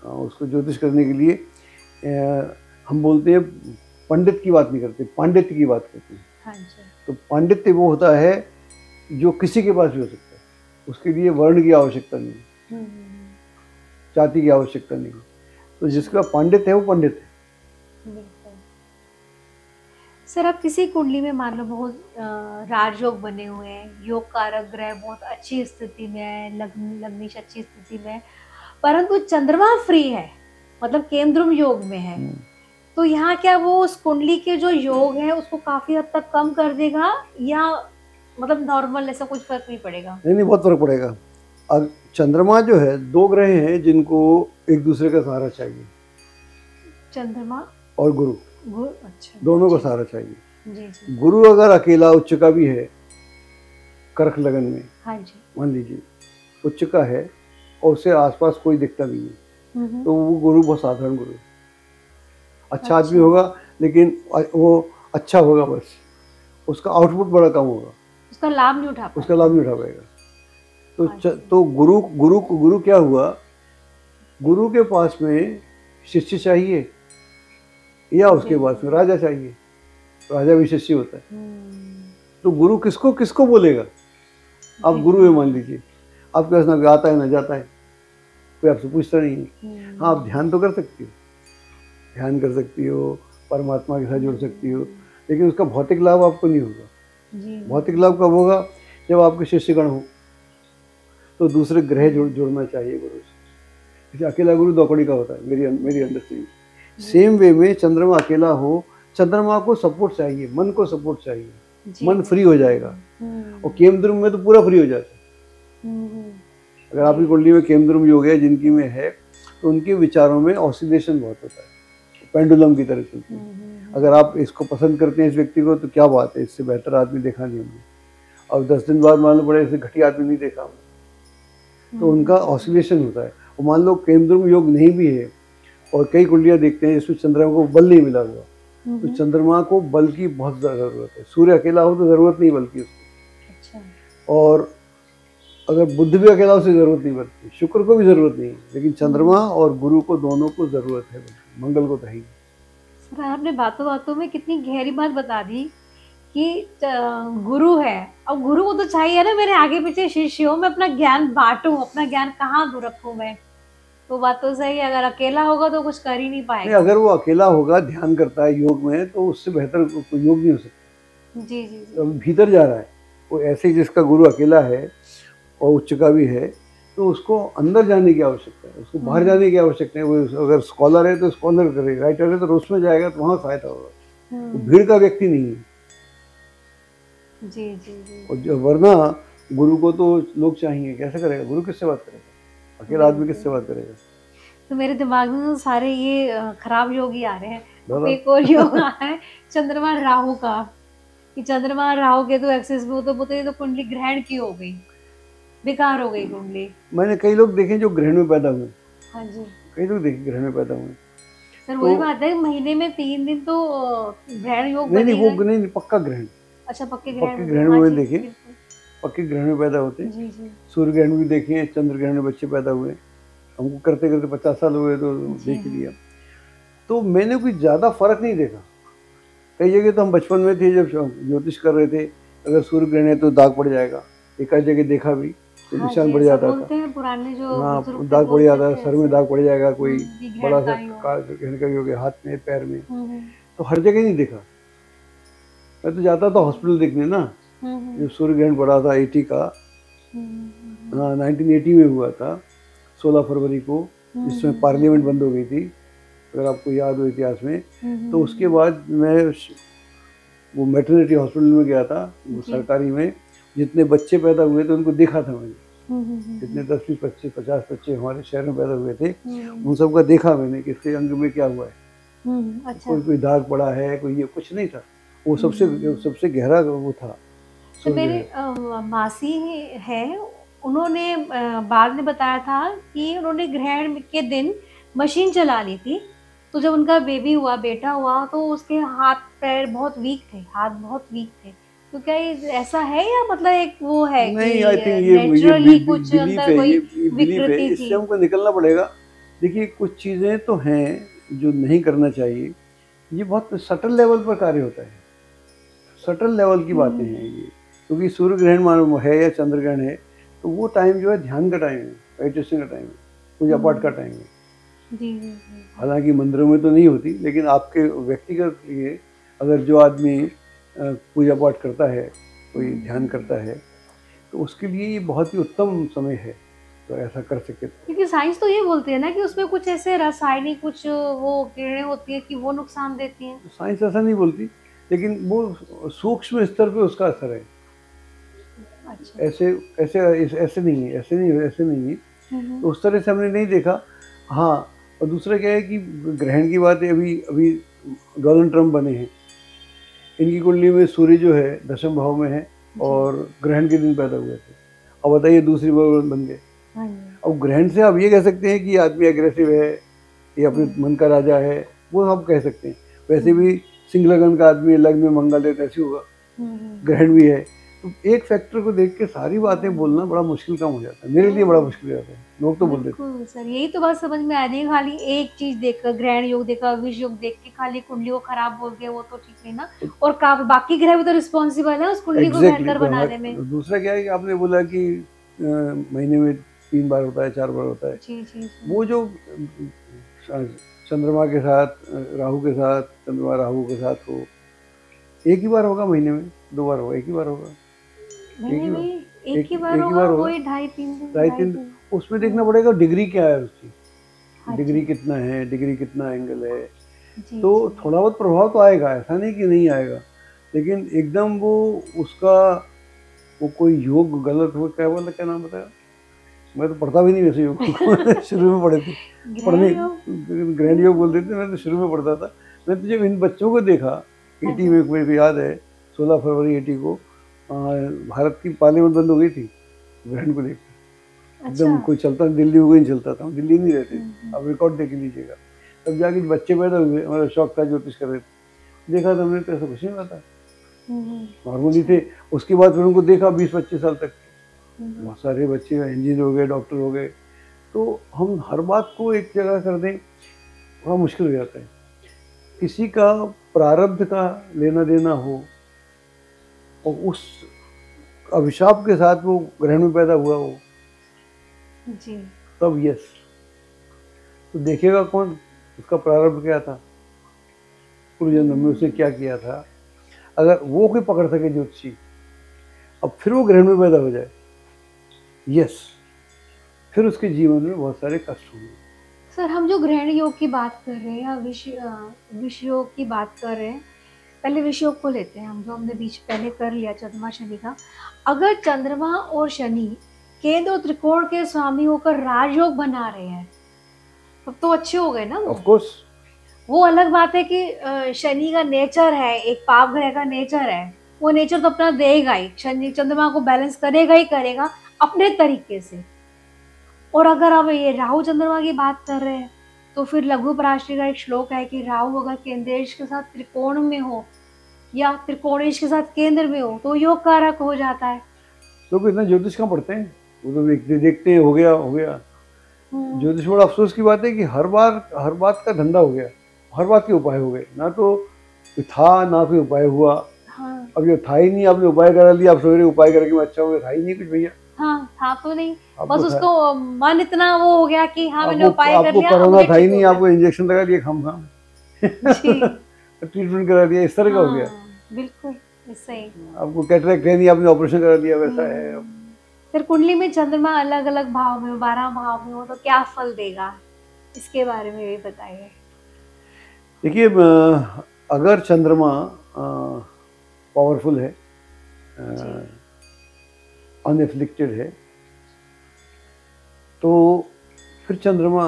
हाँ, उसको ज्योतिष करने के लिए हम बोलते हैं पंडित की बात नहीं करते, पांडित्य की बात करते हैं। हाँ जी। तो पांडित्य वो होता है जो किसी के पास भी हो सकता है, उसके लिए वर्ण की आवश्यकता नहीं है, हम्म, जाति की आवश्यकता नहीं है। तो जिसका पांडित्य है वो पंडित है। बिल्कुल। सर अब किसी कुंडली में मान लो बहुत राजयोग बने हुए हैं, योग कारक ग्रह बहुत अच्छी स्थिति में है, लग्निश अच्छी स्थिति में है, परंतु चंद्रमा फ्री है, मतलब केंद्रुम योग में है, तो यहाँ क्या वो उस कुंडली के जो योग है उसको काफी हद तक कम कर देगा, या मतलब नॉर्मल ऐसा कुछ फर्क नहीं पड़ेगा? नहीं, बहुत फर्क पड़ेगा। अब चंद्रमा जो है, दो ग्रह हैं जिनको एक दूसरे का सहारा चाहिए, चंद्रमा और गुरु, अच्छा, दोनों का सहारा चाहिए। जी जी। गुरु अगर अकेला उच्च का भी है कर्क लगन में, हाँ जी। मान लीजिए उच्च का है और उसे आसपास कोई दिखता नहीं है, तो वो गुरु बहुत साधारण गुरु, अच्छा आदमी होगा लेकिन वो अच्छा होगा, बस उसका आउटपुट बड़ा कम होगा, उसका लाभ नहीं उठा पाएगा। तो गुरु क्या हुआ, गुरु के पास में शिष्य चाहिए या उसके पास में राजा चाहिए, राजा भी शिष्य होता है। तो गुरु किसको किसको बोलेगा? आप गुरु है मान लीजिए, आपके पास ना आता है ना जाता है, कोई आपसे पूछता नहीं है। हाँ, आप ध्यान तो कर सकती हो, ध्यान कर सकती हो, परमात्मा के साथ जुड़ सकती हो, लेकिन उसका भौतिक लाभ आपको नहीं होगा। भौतिक लाभ कब होगा? जब आपके शिष्यगण हो, तो दूसरे ग्रह जुड़ना चाहिए गुरु से। अकेला गुरु दौकड़ी का होता है, मेरी अंडरस्टैंडिंग। सेम वे में चंद्रमा अकेला हो, चंद्रमा को सपोर्ट चाहिए, मन को सपोर्ट चाहिए, मन फ्री हो जाएगा। और केमद्रुम में तो पूरा फ्री हो जाता है। अगर आपकी कुंडली में केमद्रुम योग है, जिनकी में है, तो उनके विचारों में ऑसिलेशन बहुत होता है, पेंडुलम की तरह चलती है। अगर आप इसको पसंद करते हैं इस व्यक्ति को, तो क्या बात है, इससे बेहतर आदमी देखा नहीं हमने, और 10 दिन बाद मान लो बड़े इससे घटिया आदमी नहीं देखा हमने। तो उनका ऑसिलेशन होता है। और मान लो केमद्रुम योग नहीं भी है, और कई कुंडलियाँ देखते हैं जिसमें चंद्रमा को बल नहीं मिला हुआ, तो चंद्रमा को बल की बहुत ज़रूरत है। सूर्य अकेला हो तो ज़रूरत नहीं बल की उसको। अच्छा। और अगर बुध भी अकेला हो तो ज़रूरत नहीं बल्कि, शुक्र को भी ज़रूरत नहीं, लेकिन चंद्रमा और गुरु को दोनों को ज़रूरत है, मंगल को तो है ही। सर आपने बातों बातों में कितनी गहरी बात बता दी कि गुरु है, अब गुरु को तो चाहिए ना मेरे आगे पीछे शिष्य हो, मैं अपना ज्ञान बांटूं, अपना ज्ञान कहाँ रखूं मैं, तो बात तो सही है। अगर अकेला होगा तो कुछ कर ही नहीं पाएगा। अगर वो अकेला होगा, ध्यान करता है योग में, तो उससे बेहतर कोई योग नहीं हो सकता। जी जी जी। तो भीतर जा रहा है वो, ऐसे ही जिसका गुरु अकेला है और उच्च का भी है, तो उसको अंदर जाने की आवश्यकता है, उसको बाहर जाने की आवश्यकता है। वो अगर स्कॉलर है तो स्कॉलर करे, राइटर है तो उसमें जाएगा, तो वहाँ फायदा होगा। वो भीड़ का व्यक्ति नहीं है। जी जी जी। और वरना गुरु को तो लोग चाहिए, कैसे करेगा गुरु, किससे बात करेगा, अकेला आदमी किससे बात करेगा? तो मेरे दिमाग में तो सारे ये खराब योग ही आ रहे हैं। तो एक और योग आ रहा है चंद्रमा राहु का, कि चंद्रमा राहु के तो एक्सेस में हो, तो ये तो कुंडली ग्रहण की हो गई, बेकार हो गई कुंडली। मैंने कई लोग देखे जो ग्रहण में पैदा हुए। हाँ जी, कई लोग देखे ग्रहण में पैदा हुए। सर वही बात है, महीने में 3 दिन तो ग्रहण योग नहीं, वो नहीं, पक्का ग्रहण। अच्छा, पक्के ग्रहण में देखे, पक्के ग्रहण में पैदा होते हैं। सूर्य ग्रहण भी देखे, चंद्र ग्रहण में बच्चे पैदा हुए। हमको करते करते 50 साल हुए तो देख लिया। तो मैंने कोई ज़्यादा फर्क नहीं देखा। कई जगह तो हम बचपन में थे जब ज्योतिष कर रहे थे, अगर सूर्य ग्रहण है तो दाग पड़ जाएगा, एक आध जगह देखा भी तो निशान पड़ जाता था। पुराने जो हाँ, दाग पड़ जाता है, सर में दाग पड़ जाएगा, कोई बड़ा सा ग्रहण का योग है, हाथ में पैर में, तो हर जगह नहीं देखा। मैं तो जाता था हॉस्पिटल देखने ना, जब सूर्य ग्रहण पड़ा था 80 का, 1980 में हुआ था 16 फरवरी को, जिसमें पार्लियामेंट बंद हो गई थी, अगर आपको याद हो इतिहास में। तो उसके बाद मैं वो मैटरनिटी हॉस्पिटल में गया था, वो सरकारी में, जितने बच्चे पैदा हुए थे उनको देखा था मैंने। जितने 10, 20, 25, 50 बच्चे हमारे शहर में पैदा हुए थे, उन सबका देखा मैंने कि इसके अंग में क्या हुआ है। अच्छा। कोई दाग पड़ा है, कोई ये कुछ नहीं था। वो सबसे गहरा वो था तो सूर्य मेरे ग्रहण। मासी है, उन्होंने बाद में बताया था कि उन्होंने ग्रहण के दिन मशीन चला ली थी, तो जब उनका बेबी हुआ, बेटा हुआ, तो उसके हाथ पैर बहुत वीक थे, हाथ बहुत वीक थे। तो क्या ये ऐसा है या मतलब एक वो है कि नहीं, आई थिंक ये नेचुरली कुछ बिलीफ अंदर है, कोई ये बिलीफ है, विकृति थी? इससे हमको निकलना पड़ेगा। देखिए कुछ चीज़ें तो हैं जो नहीं करना चाहिए, ये बहुत सटल लेवल पर कार्य होता है, सटल लेवल की बातें हैं ये। क्योंकि सूर्य ग्रहण मानो है या चंद्र ग्रहण है, तो वो टाइम जो है ध्यान का टाइम है, मेडिटेशन का टाइम है, पूजा पाठ का टाइम है। जी जी जी। हालांकि मंदिरों में तो नहीं होती, लेकिन आपके व्यक्तिगत लिए अगर जो आदमी पूजा पाठ करता है, कोई ध्यान करता है, तो उसके लिए ये बहुत ही उत्तम समय है, तो ऐसा कर सके तो। क्योंकि साइंस तो ये बोलती है ना कि उसमें कुछ ऐसे रासायनिक कुछ वो किरणें होती है कि वो नुकसान देती हैं। साइंस ऐसा नहीं बोलती, लेकिन वो सूक्ष्म स्तर पे उसका असर है। अच्छा। ऐसे ऐसे ऐसे नहीं है, ऐसे नहीं है। तो उस तरह से हमने नहीं देखा। हाँ, और दूसरा क्या है कि ग्रहण की बात है, अभी अभी डोनाल्ड ट्रंप बने हैं, इनकी कुंडली में सूर्य जो है 10वें भाव में है और ग्रहण के दिन पैदा हुए थे। अब बताइए दूसरी बार बन गए। अब ग्रहण से आप ये कह सकते हैं कि आदमी एग्रेसिव है, ये अपने मन का राजा है, वो आप कह सकते हैं। वैसे भी सिंह लगन का आदमी लग्न में मंगल है, ऐसे होगा। ग्रहण भी है, तो एक फैक्टर को देख के सारी बातें बोलना बड़ा मुश्किल काम हो जाता है, मेरे लिए बड़ा मुश्किल हो जाता है। लोग तो बोल देते हैं। बिल्कुल सर, यही तो बात समझ में आ रही है। खाली एक चीज देखकर, ग्रहण योग देखा, विष योग देख के खाली कुंडली को खराब बोल के वो तो ठीक नहीं ना। और बाकी ग्रह भी तो रिस्पॉन्सिबल है उस कुंडली को बेहतर बनाने में। दूसरा क्या है कि आपने बोला कि महीने में 3 बार होता है, 4 बार होता है। जी जी। वो जो चंद्रमा के साथ राहु के साथ, चंद्रमा राहु के साथ हो, एक ही बार होगा महीने में, 2 बार होगा, एक ही बार होगा, महीने में एक ही बार होगा, वही 2.5-3 दिन। उसमें देखना पड़ेगा डिग्री क्या है उसकी, डिग्री कितना है, डिग्री कितना एंगल है। तो थोड़ा बहुत प्रभाव तो आएगा, ऐसा नहीं कि नहीं आएगा, लेकिन एकदम वो उसका वो कोई योग गलत हो, क्या बोला, क्या नाम बताया, मैं तो पढ़ता भी नहीं वैसे योग शुरू में पढ़े थे, ग्रहण योग बोल देते, मैं तो शुरू में पढ़ता था। मैं तो जब इन बच्चों को देखा 80 में, मेरे को याद है 16 फरवरी 80 को भारत की पार्लियामेंट बंद हो गई थी ग्रहण को देख के। एकदम कोई चलता, दिल्ली में कोई नहीं चलता था, दिल्ली नहीं रहते, आप रिकॉर्ड देख लीजिएगा। तब जाके बच्चे पैदा हुए, हमारा शौक था ज्योतिष कर रहे थे, देखा तो हमने तो ऐसा कुछ नहीं पता, नॉर्मली थे। उसके बाद फिर उनको देखा 20-25 साल तक, बहुत सारे बच्चे इंजीनियर हो गए, डॉक्टर हो गए। तो हम हर बात को एक जगह कर दें, बड़ा मुश्किल हो जाता है। किसी का प्रारब्ध का लेना देना हो और उस अभिशाप के साथ वो ग्रहण में पैदा हुआ हो जी, तब यस, तो देखेगा कौन उसका प्रारब्ध क्या था, पूर्व जन्म में उसने क्या किया था। अगर वो कोई पकड़ सके ज्योतिषी, अब फिर वो ग्रहण में पैदा हो जाए, यस, फिर उसके जीवन में बहुत सारे कष्ट होंगे। सर हम जो ग्रहण योग की बात कर रहे हैं या विष योग की बात कर रहे हैं, पहले विष योग को लेते हैं हम, जो हमने बीच पहले कर लिया चंद्रमा शनि का। अगर चंद्रमा और शनि केंद्र और त्रिकोण के स्वामी होकर राजयोग बना रहे हैं, तब तो अच्छे हो गए ना वो। ऑफ कोर्स, वो अलग बात है कि शनि का नेचर है, एक पाप ग्रह का नेचर है, वो नेचर तो अपना देगा ही, शनि चंद्रमा को बैलेंस करेगा ही करेगा अपने तरीके से। और अगर अब ये राहु चंद्रमा की बात कर रहे हैं, तो फिर लघु पराशरी का एक श्लोक है कि राहु अगर केंद्रेश के साथ त्रिकोण में हो या त्रिकोणेश के साथ केंद्र में हो तो योग कारक हो जाता है। लोग इतना ज्योतिष कहाँ पढ़ते हैं, वो तो देखते हैं, हो गया हो गया। ज्योतिष बड़ा अफसोस की बात है कि हर बात का धंधा हो गया, हर बात के उपाय हो गए, ना तो था ना कोई उपाय हुआ। अब ये था ही नहीं, आपने उपाय करा लिया, आप सोच रहे उपाय करके मैं अच्छा हो गया, था ही नहीं कुछ भैया। हाँ, था तो नहीं, बस उसको मन इतना वो हो गया कि हाँ मैंने उपाय कर लिया, कोरोना था ही नहीं, आपको इंजेक्शन लगा दिया खाम ट्रीटमेंट करा दिया, इस तरह का हो गया। बिल्कुल ऐसा ही। आपको कैटरेक्ट है नहीं, आपने ऑपरेशन करा दिया, वैसा है। फिर कुंडली में चंद्रमा अलग अलग भाव में, 12 भाव में हो तो क्या फल देगा, इसके बारे में भी बताइए। देखिए, अगर चंद्रमा पावरफुल है, अनएफ्लिक्टेड है, तो फिर चंद्रमा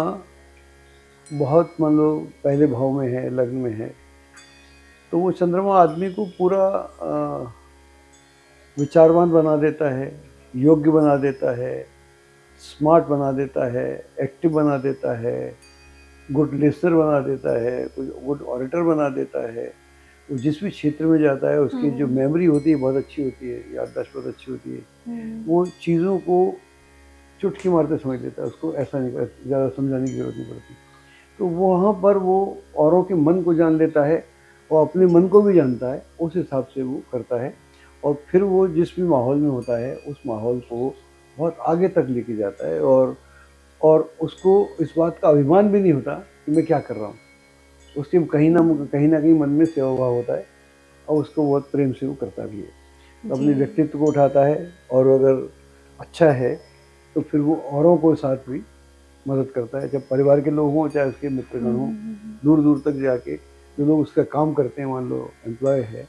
बहुत मान लो पहले भाव में है, लग्न में है, तो वो चंद्रमा आदमी को पूरा विचारवान बना देता है, योग्य बना देता है, स्मार्ट बना देता है, एक्टिव बना देता है, गुड लिसनर बना देता है, गुड ऑडिटर बना देता है। वो जिस भी क्षेत्र में जाता है उसकी जो मेमोरी होती है बहुत अच्छी होती है, याददाश्त बहुत अच्छी होती है। वो चीज़ों को चुटकी मारते समझ लेता है, उसको ऐसा नहीं कर, ज़्यादा समझाने की जरूरत नहीं पड़ती। तो वहाँ पर वो औरों के मन को जान लेता है और अपने मन को भी जानता है, उस हिसाब से वो करता है। और फिर वो जिस भी माहौल में होता है उस माहौल को बहुत आगे तक लेके जाता है, और उसको इस बात का अभिमान भी नहीं होता कि मैं क्या कर रहा हूँ। उसके कहीं ना कहीं मन में सेवा भाव होता है और उसको बहुत प्रेम से वो करता भी है। तो अपने व्यक्तित्व को उठाता है, और अगर अच्छा है तो फिर वो औरों को साथ भी मदद करता है, चाहे परिवार के लोग हों चाहे उसके मित्रगण हों। दूर दूर तक जाके जो लोग उसका काम करते हैं, मान लो एम्प्लॉयर है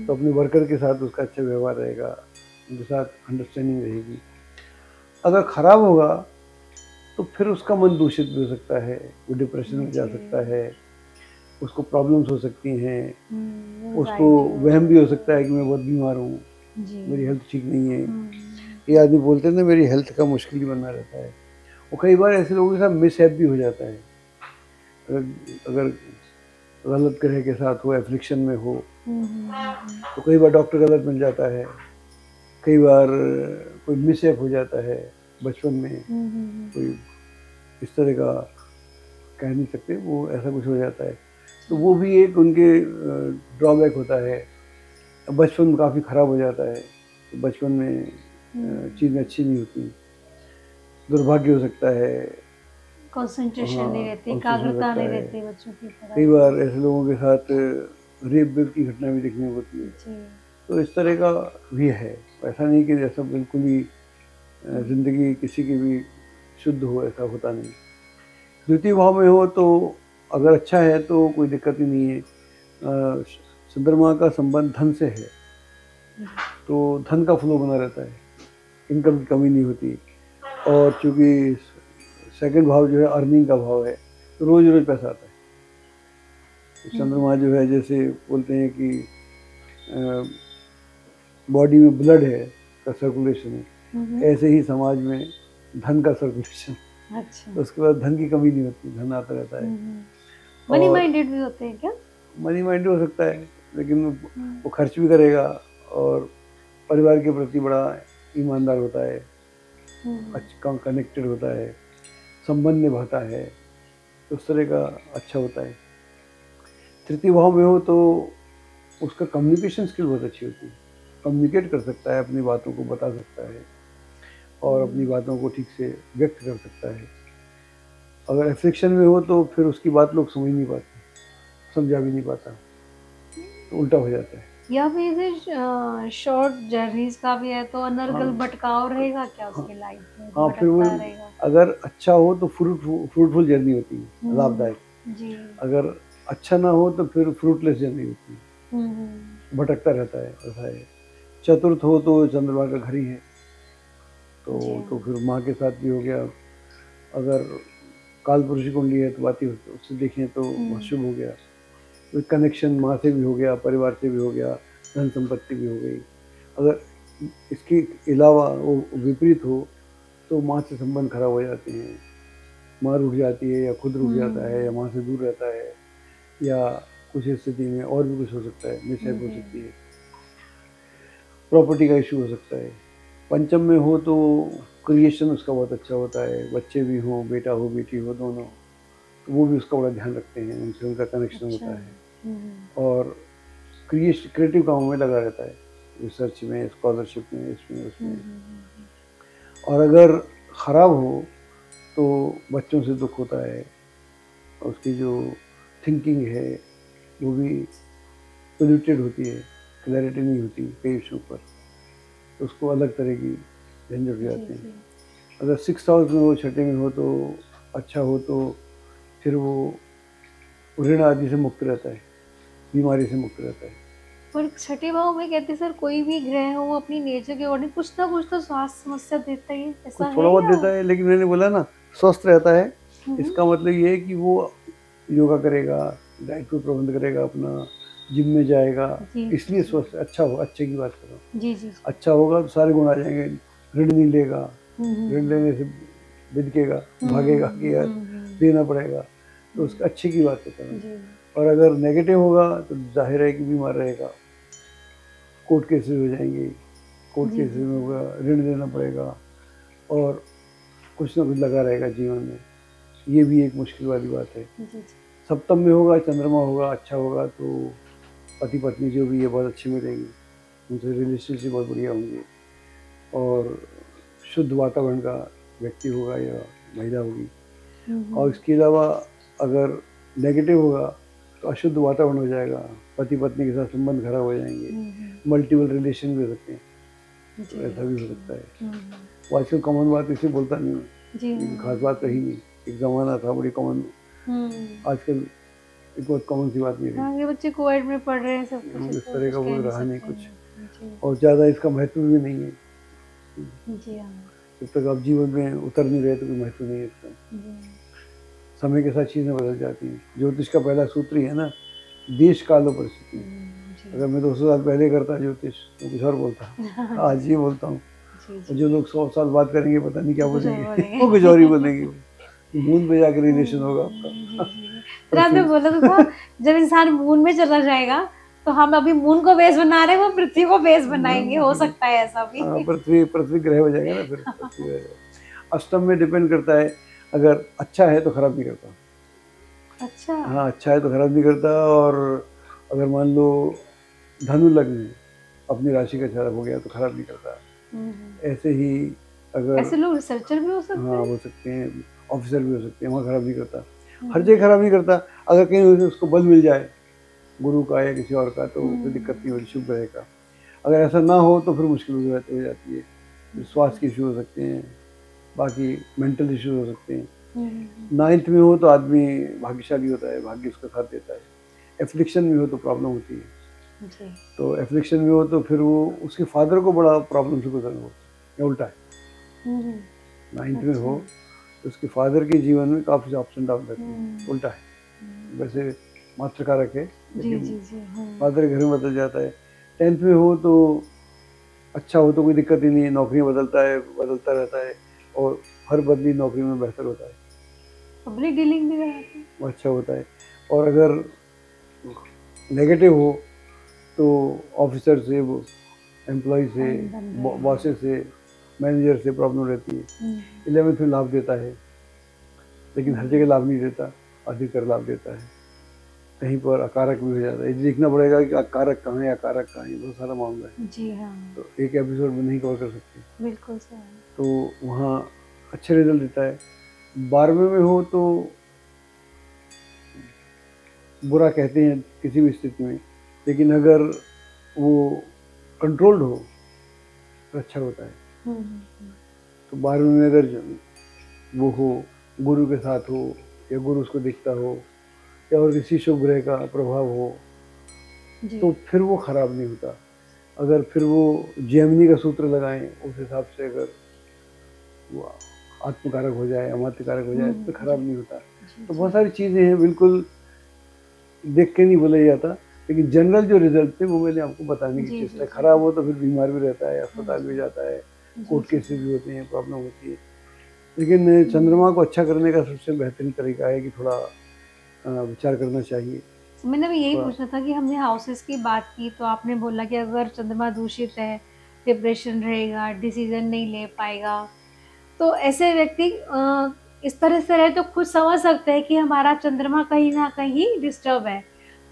तो अपने वर्कर के साथ उसका अच्छा व्यवहार रहेगा, उनके साथ अंडरस्टैंडिंग रहेगी। अगर खराब होगा तो फिर उसका मन दूषित भी हो सकता है, वो डिप्रेशन में जा सकता है, उसको प्रॉब्लम्स हो सकती हैं, उसको वहम भी हो सकता है कि मैं बहुत बीमार हूँ, मेरी हेल्थ ठीक नहीं है। ये आदमी बोलते हैं ना मेरी हेल्थ का मुश्किल ही बना रहता है। और कई बार ऐसे लोगों के साथ मिसहैप भी हो जाता है, अगर गलत ग्रह के साथ हो, एफ्लिक्शन में हो, तो कई बार डॉक्टर गलत मिल जाता है, कई बार कोई मिसहैप हो जाता है बचपन में, कोई इस तरह का कह नहीं सकते, वो ऐसा कुछ हो जाता है। तो वो भी एक उनके ड्रॉबैक होता है। बचपन काफ़ी ख़राब हो जाता है, तो बचपन में चीज़ें अच्छी नहीं होती, दुर्भाग्य हो सकता है, कंसंट्रेशन नहीं रहती, एकाग्रता नहीं रहती बच्चों की पढ़ाई। कई बार ऐसे लोगों के साथ रेप की घटना भी देखने को होती है। तो इस तरह का भी है, ऐसा नहीं कि जैसा बिल्कुल ही ज़िंदगी किसी की भी शुद्ध हो, ऐसा होता नहीं। द्वितीय भाव में हो तो अगर अच्छा है तो कोई दिक्कत ही नहीं है। चंद्रमा का संबंध धन से है, तो धन का फ्लो बना रहता है, इनकम की कमी नहीं होती। और चूँकि सेकंड भाव जो है अर्निंग का भाव है, तो रोज़ रोज़ पैसा आता है। तो चंद्रमा जो है, जैसे बोलते हैं कि बॉडी में ब्लड है का सर्कुलेशन है, ऐसे ही समाज में धन का सर्कुलेशन। अच्छा। तो उसके बाद धन की कमी नहीं होती, धन आता रहता है। मनी माइंडेड भी होते हैं क्या? मनी माइंडेड हो सकता है, लेकिन वो खर्च भी करेगा और परिवार के प्रति बड़ा ईमानदार होता है, अच्छा कनेक्टेड होता है, संबंध निभाता है, तो उस तरह का अच्छा होता है। तृतीय भाव में हो तो उसका कम्युनिकेशन स्किल बहुत अच्छी होती है, कम्युनिकेट कर सकता है, अपनी बातों को बता सकता है और अपनी बातों को ठीक से व्यक्त कर सकता है। अगर एफ्लिक्शन में हो तो फिर उसकी बात लोग समझ नहीं पाते, समझा भी नहीं पाता, तो उल्टा हो जाता है। या फिर शॉर्ट जर्नीज का भी है तो अनर्गल भटकाव रहेगा क्या उसकी लाइफ में? हाँ, फिर वो अगर अच्छा हो तो फ्रूटफुल जर्नी होती है, लाभदायक जी। अगर अच्छा ना हो तो फिर फ्रूटलेस जर्नी होती है, भटकता रहता है, ऐसा है। चतुर्थ हो तो चंद्रमा का घर ही है, तो फिर माँ के साथ भी हो गया। अगर कालपुरुष कुंडली है तो बात ही उससे देखें तो बहुत शुभ हो गया, तो कनेक्शन माँ से भी हो गया, परिवार से भी हो गया, धन संपत्ति भी हो गई। अगर इसके अलावा वो विपरीत हो तो माँ से संबंध खराब हो जाते हैं, माँ रुक जाती है या खुद रुक जाता है या माँ से दूर रहता है, या कुछ स्थिति में और भी कुछ हो सकता है, मिसहैप हो सकती है, प्रॉपर्टी का इशू हो सकता है। पंचम में हो तो क्रिएशन उसका बहुत अच्छा होता है, बच्चे भी हों, बेटा हो बेटी हो दोनों, तो वो भी उसका बड़ा ध्यान रखते हैं, उनसे उनका कनेक्शन होता है और क्रिएटिव कामों में लगा रहता है, रिसर्च में, स्कॉलरशिप में, इसमें उसमें। और अगर ख़राब हो तो बच्चों से दुख होता है, उसकी जो थिंकिंग है वो भी पोल्यूटेड होती है, क्लैरिटी नहीं होती कई विषयों पर, तो उसको अलग तरह की झंझट जाते हैं। अगर 6th हाउस में हो, छठे में हो तो अच्छा हो, तो फिर वो ऋण आदि से मुक्त रहता है, बीमारी से मुक्त रहता है। पर छठे भाव में कहते हैं सर कोई भी ग्रह हो अपनी नेचर के अकॉर्डिंग कुछ ना कुछ तो स्वास्थ्य समस्या देता ही, ऐसा थोड़ा बहुत देता है, लेकिन मैंने बोला ना स्वस्थ रहता है। इसका मतलब ये है कि वो योगा करेगा, डाइट को प्रबंध करेगा, अपना जिम में जाएगा, इसलिए स्वस्थ अच्छा हो। अच्छे की बात कर रहा हूँ। जी। अच्छा होगा तो सारे गुण आ जाएंगे। ऋण नहीं लेगा, ऋण लेने से बिदकेगा, भागेगा कि यार देना पड़ेगा, तो उसका अच्छे की बात करता हूँ। और अगर नेगेटिव होगा तो जाहिर है कि बीमार रहेगा, कोर्ट केसेस हो जाएंगे, कोर्ट केसेस में होगा, ऋण देना पड़ेगा और कुछ ना कुछ लगा रहेगा जीवन में। ये भी एक मुश्किल वाली बात है। सप्तम में होगा, चंद्रमा होगा, अच्छा होगा तो पति पत्नी जो भी है बहुत अच्छे मिलेंगे, उनसे रिलेशनशिप बहुत बढ़िया होंगे। और शुद्ध वातावरण का व्यक्ति होगा या महिला होगी। और इसके अलावा अगर नेगेटिव होगा तो अशुद्ध वातावरण हो जाएगा, पति पत्नी के साथ संबंध खराब हो जाएंगे, मल्टीपल रिलेशन भी हो सकते हैं, तो ऐसा भी हो सकता है। वो आजकल कॉमन बात इसे बोलता नहीं हूँ, खास बात रही नहीं। एक ज़माना था बड़ी कॉमन, आजकल एक बहुत कॉमन सी बात नहीं रही। ये बच्चे कोविड में पढ़ रहे हैं, सब कुछ इस तरह का वो रहा नहीं कुछ, और ज़्यादा इसका महत्व भी नहीं है। जी हाँ, जब तक आप जीवन में उतर नहीं रहे तो कोई महत्व नहीं है इसका। समय के साथ चीज़ें बदल जाती हैं। ज्योतिष का पहला सूत्र ही है ना, देश काल और परिस्थिति। अगर मैं 200 साल पहले करता ज्योतिष तो कुछ और बोलता, आज ये बोलता हूँ। जो लोग 100 साल बाद करेंगे पता नहीं क्या बोलेंगे, वो कुछ और ही बोलेंगे। मून पे जाकर रिलेशन होगा आपका। आपने बोला तो था जब इंसान मून में चला जाएगा तो हम अभी मून को बेस बना रहे हैं, वो पृथ्वी को बेस बनाएंगे। हो सकता है ऐसा भी। पृथ्वी ग्रह हो जाएगा ना फिर। अष्टम में डिपेंड करता है, अगर अच्छा है तो खराब नहीं करता। अच्छा, हाँ, अच्छा है तो खराब नहीं करता। और अगर मान लो धनु लग्न है, अपनी राशि का खराब हो गया तो खराब नहीं करता। ऐसे ही अगर ऐसे लोग रिसर्चर भी हो सकते हैं। हाँ, हो सकते हैं, ऑफिसर भी हो सकते हैं, वहाँ खराब नहीं करता। हर जगह खराब नहीं करता। अगर कहीं उसको बल मिल जाए गुरु का या किसी और का तो कोई दिक्कत नहीं होती, शुभ ग्रह का। अगर ऐसा ना हो तो फिर मुश्किल हो जाती है। फिर स्वास्थ्य के इशू हो सकते हैं, बाकी मेंटल इशू हो सकते हैं। 9th में हो तो आदमी भाग्यशाली होता है, भाग्य उसका साथ देता है। एफ्लिक्शन में हो तो प्रॉब्लम होती है। तो एफ्लिक्शन में हो तो फिर वो उसके फादर को बड़ा प्रॉब्लम से गुजरना होता है, उल्टा है। 9th में हो तो उसके फादर के जीवन में काफ़ी अप्स एंड डाउन रहते हैं, उल्टा है। वैसे मातृकारक है, लेकिन फादर घर में बदल जाता है। 10th में हो तो अच्छा हो तो कोई दिक्कत ही नहीं है, नौकरियाँ बदलता रहता है और हर बदली नौकरी में बेहतर होता है, पब्लिक डीलिंग भी रहती है, वो अच्छा होता है। और अगर नेगेटिव हो तो ऑफिसर से, वो एम्प्लॉय से, बॉसेस से, मैनेजर से प्रॉब्लम रहती है। 11th में लाभ देता है, लेकिन हर जगह लाभ नहीं देता, अधिकतर लाभ देता है। कहीं पर अकारक भी हो जाता है। देखना पड़ेगा कि अकारक कहाँ है, अकारक कहाँ है, बहुत सारा मामला है। जी हाँ, तो एक एपिसोड में नहीं कवर कर सकते। बिल्कुल सही। तो वहाँ अच्छे रिजल्ट देता है। 12वें में हो तो बुरा कहते हैं किसी भी स्थिति में, लेकिन अगर वो कंट्रोल्ड हो तो अच्छा होता है। तो 12वें में अगर वो हो, गुरु के साथ हो या गुरु उसको दिखता हो या और किसी शुभ ग्रह का प्रभाव हो तो फिर वो खराब नहीं होता। अगर फिर वो जेमिनी का सूत्र लगाएं उस हिसाब से, अगर वो आत्मकारक हो जाए, अमात्यकारक हो जाए तो खराब नहीं होता। तो बहुत सारी चीज़ें हैं, बिल्कुल देख के नहीं बोला जाता, लेकिन जनरल जो रिजल्ट थे वो मैंने आपको बताने की चेष्टा। खराब हो तो फिर बीमार भी रहता है, अस्पताल भी जाता है, कोर्ट केसेस भी होते हैं, प्रॉब्लम होती है। लेकिन चंद्रमा को अच्छा करने का सबसे बेहतरीन तरीका है कि थोड़ा विचार करना चाहिए। मैंने भी यही पूछना था कि हमने हाउसेस की बात की तो आपने बोला कि अगर चंद्रमा दूषित है, डिप्रेशन रहेगा, डिसीजन नहीं ले पाएगा। तो ऐसे व्यक्ति इस तरह से रहे तो खुद समझ सकते हैं कि हमारा चंद्रमा कहीं ना कहीं डिस्टर्ब है।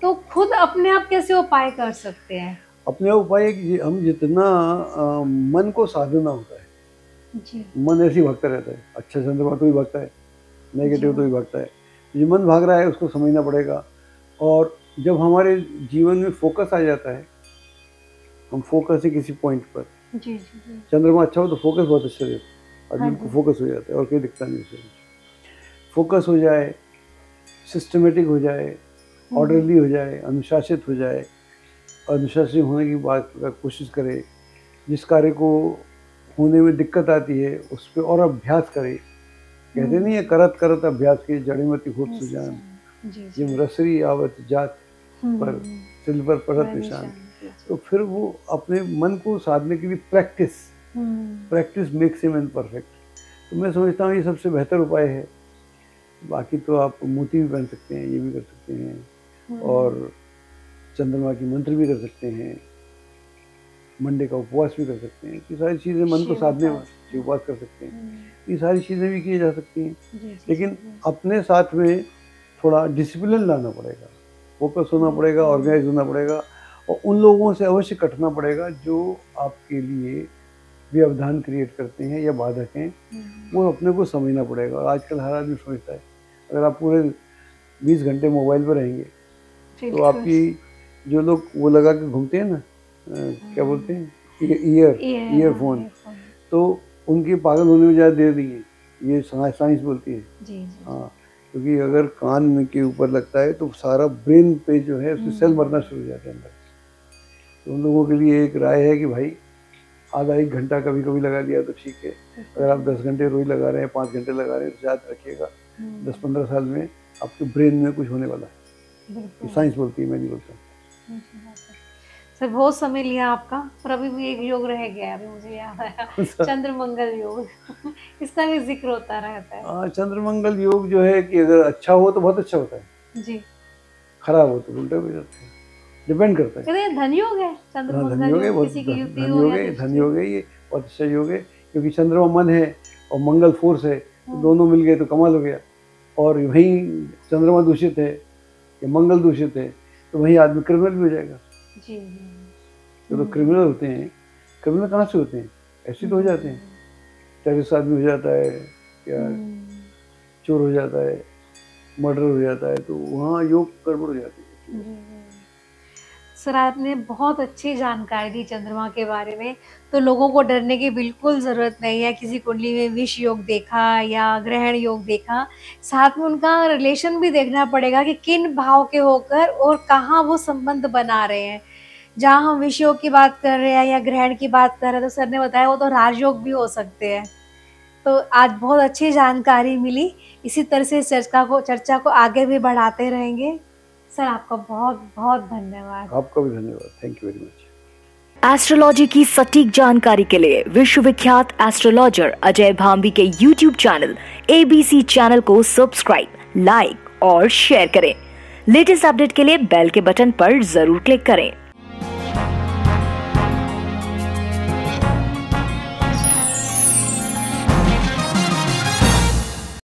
तो खुद अपने आप कैसे उपाय कर सकते हैं? अपने उपाय कि हम जितना मन को साधना होता है जी। मन ऐसे ही भागता रहता है, अच्छा चंद्रमा तो भी भागता है, नेगेटिव तो भी भागता है। जो मन भाग रहा है उसको समझना पड़ेगा। और जब हमारे जीवन में फोकस आ जाता है, हम फोकस है किसी पॉइंट पर, जी, चंद्रमा अच्छा हो तो फोकस बहुत अच्छा रहता है, आदमी को फोकस हो जाता है और कोई दिखता नहीं उसे। फोकस हो जाए, सिस्टमेटिक हो जाए, ऑर्डरली हो जाए, अनुशासित हो जाए, अनुशासित होने की बात का कोशिश करे, जिस कार्य को होने में दिक्कत आती है उस पर और अभ्यास करे, कहते नहीं है करत करत अभ्यास की जड़ीमती होत सुजान, जी जिम रसरी आवत जात पर सिल पर पड़त निशान। तो फिर वो अपने मन को साधने के लिए practice makes him man perfect. तो मैं समझता हूँ ये सबसे बेहतर उपाय है। बाकी तो आप मोती भी पहन सकते हैं, ये भी कर सकते हैं, और चंद्रमा की मंत्र भी कर सकते हैं, मंडे का उपवास भी कर सकते हैं। ये सारी चीज़ें मन को साधने में उपवास कर सकते हैं, ये सारी चीज़ें भी की जा सकती हैं। लेकिन अपने साथ में थोड़ा डिसिप्लिन लाना पड़ेगा, फोकस होना पड़ेगा, ऑर्गेनाइज होना पड़ेगा, और उन लोगों से अवश्य कटना पड़ेगा जो आपके लिए व्यवधान क्रिएट करते हैं या बाधक हैं। वो अपने को समझना पड़ेगा। और आजकल हर आदमी समझता है, अगर आप पूरे 20 घंटे मोबाइल पर रहेंगे तो आपकी जो लोग वो लगा के घूमते हैं ना, क्या बोलते हैं, ईयरफोन, तो उनके पागल होने में ज़्यादा देर नहीं है, ये साइंस बोलती है। हाँ, क्योंकि अगर कान में के ऊपर लगता है तो सारा ब्रेन पे जो है उसके सेल मरना शुरू हो जाते हैं अंदर। तो उन लोगों के लिए एक राय है कि भाई आधा 1 घंटा कभी कभी लगा दिया तो ठीक है। अगर आप 10 घंटे रोज लगा रहे हैं, 5 घंटे लगा रहे हैं, तो याद रखिएगा 10-15 साल में आपके ब्रेन में कुछ होने वाला है। साइंस बोलती है, मैं नहीं बोलता। सर बहुत समय लिया आपका, पर अभी भी एक योग रह गया, अभी मुझे याद आया, चंद्र मंगल योग। इसका भी जिक्र होता रहता है। हाँ, चंद्र मंगल योग जो है कि अगर अच्छा हो तो बहुत अच्छा होता है जी, खराब हो तो उल्टा हो जाता है, डिपेंड करता है। धन योग है चंद्र मंगल, धन योग है, धन योग है, ये बहुत अच्छा योग है, क्योंकि चंद्रमा मन है और मंगल फोर्स है, तो दोनों मिल गए तो कमाल हो गया। और वहीं चंद्रमा दूषित है या मंगल दूषित है तो वहीं आदमी क्रिमिनल भी हो जाएगा जी। जो लोग क्रिमिनल होते हैं, क्रिमिनल कहाँ से होते हैं, ऐसे तो हो जाते हैं, टेररिस्ट आदमी हो जाता है या चोर हो जाता है, मर्डर हो जाता है, तो वहाँ योग गड़बड़ हो जाती है। सर आपने बहुत अच्छी जानकारी दी चंद्रमा के बारे में, तो लोगों को डरने की बिल्कुल ज़रूरत नहीं है। किसी कुंडली में विष योग देखा या ग्रहण योग देखा, साथ में उनका रिलेशन भी देखना पड़ेगा कि किन भाव के होकर और कहाँ वो संबंध बना रहे हैं। जहाँ हम विष योग की बात कर रहे हैं या ग्रहण की बात कर रहे हैं, तो सर ने बताया वो तो राजयोग भी हो सकते हैं। तो आज बहुत अच्छी जानकारी मिली, इसी तरह से चर्चा को आगे भी बढ़ाते रहेंगे। सर आपका बहुत बहुत धन्यवाद। आपका भी धन्यवाद, thank you very much. Astrology की सटीक जानकारी के लिए विश्वविख्यात एस्ट्रोलॉजर अजय भांबी के YouTube चैनल ABC चैनल को सब्सक्राइब, लाइक और शेयर करें। लेटेस्ट अपडेट के लिए बेल के बटन पर जरूर क्लिक करें।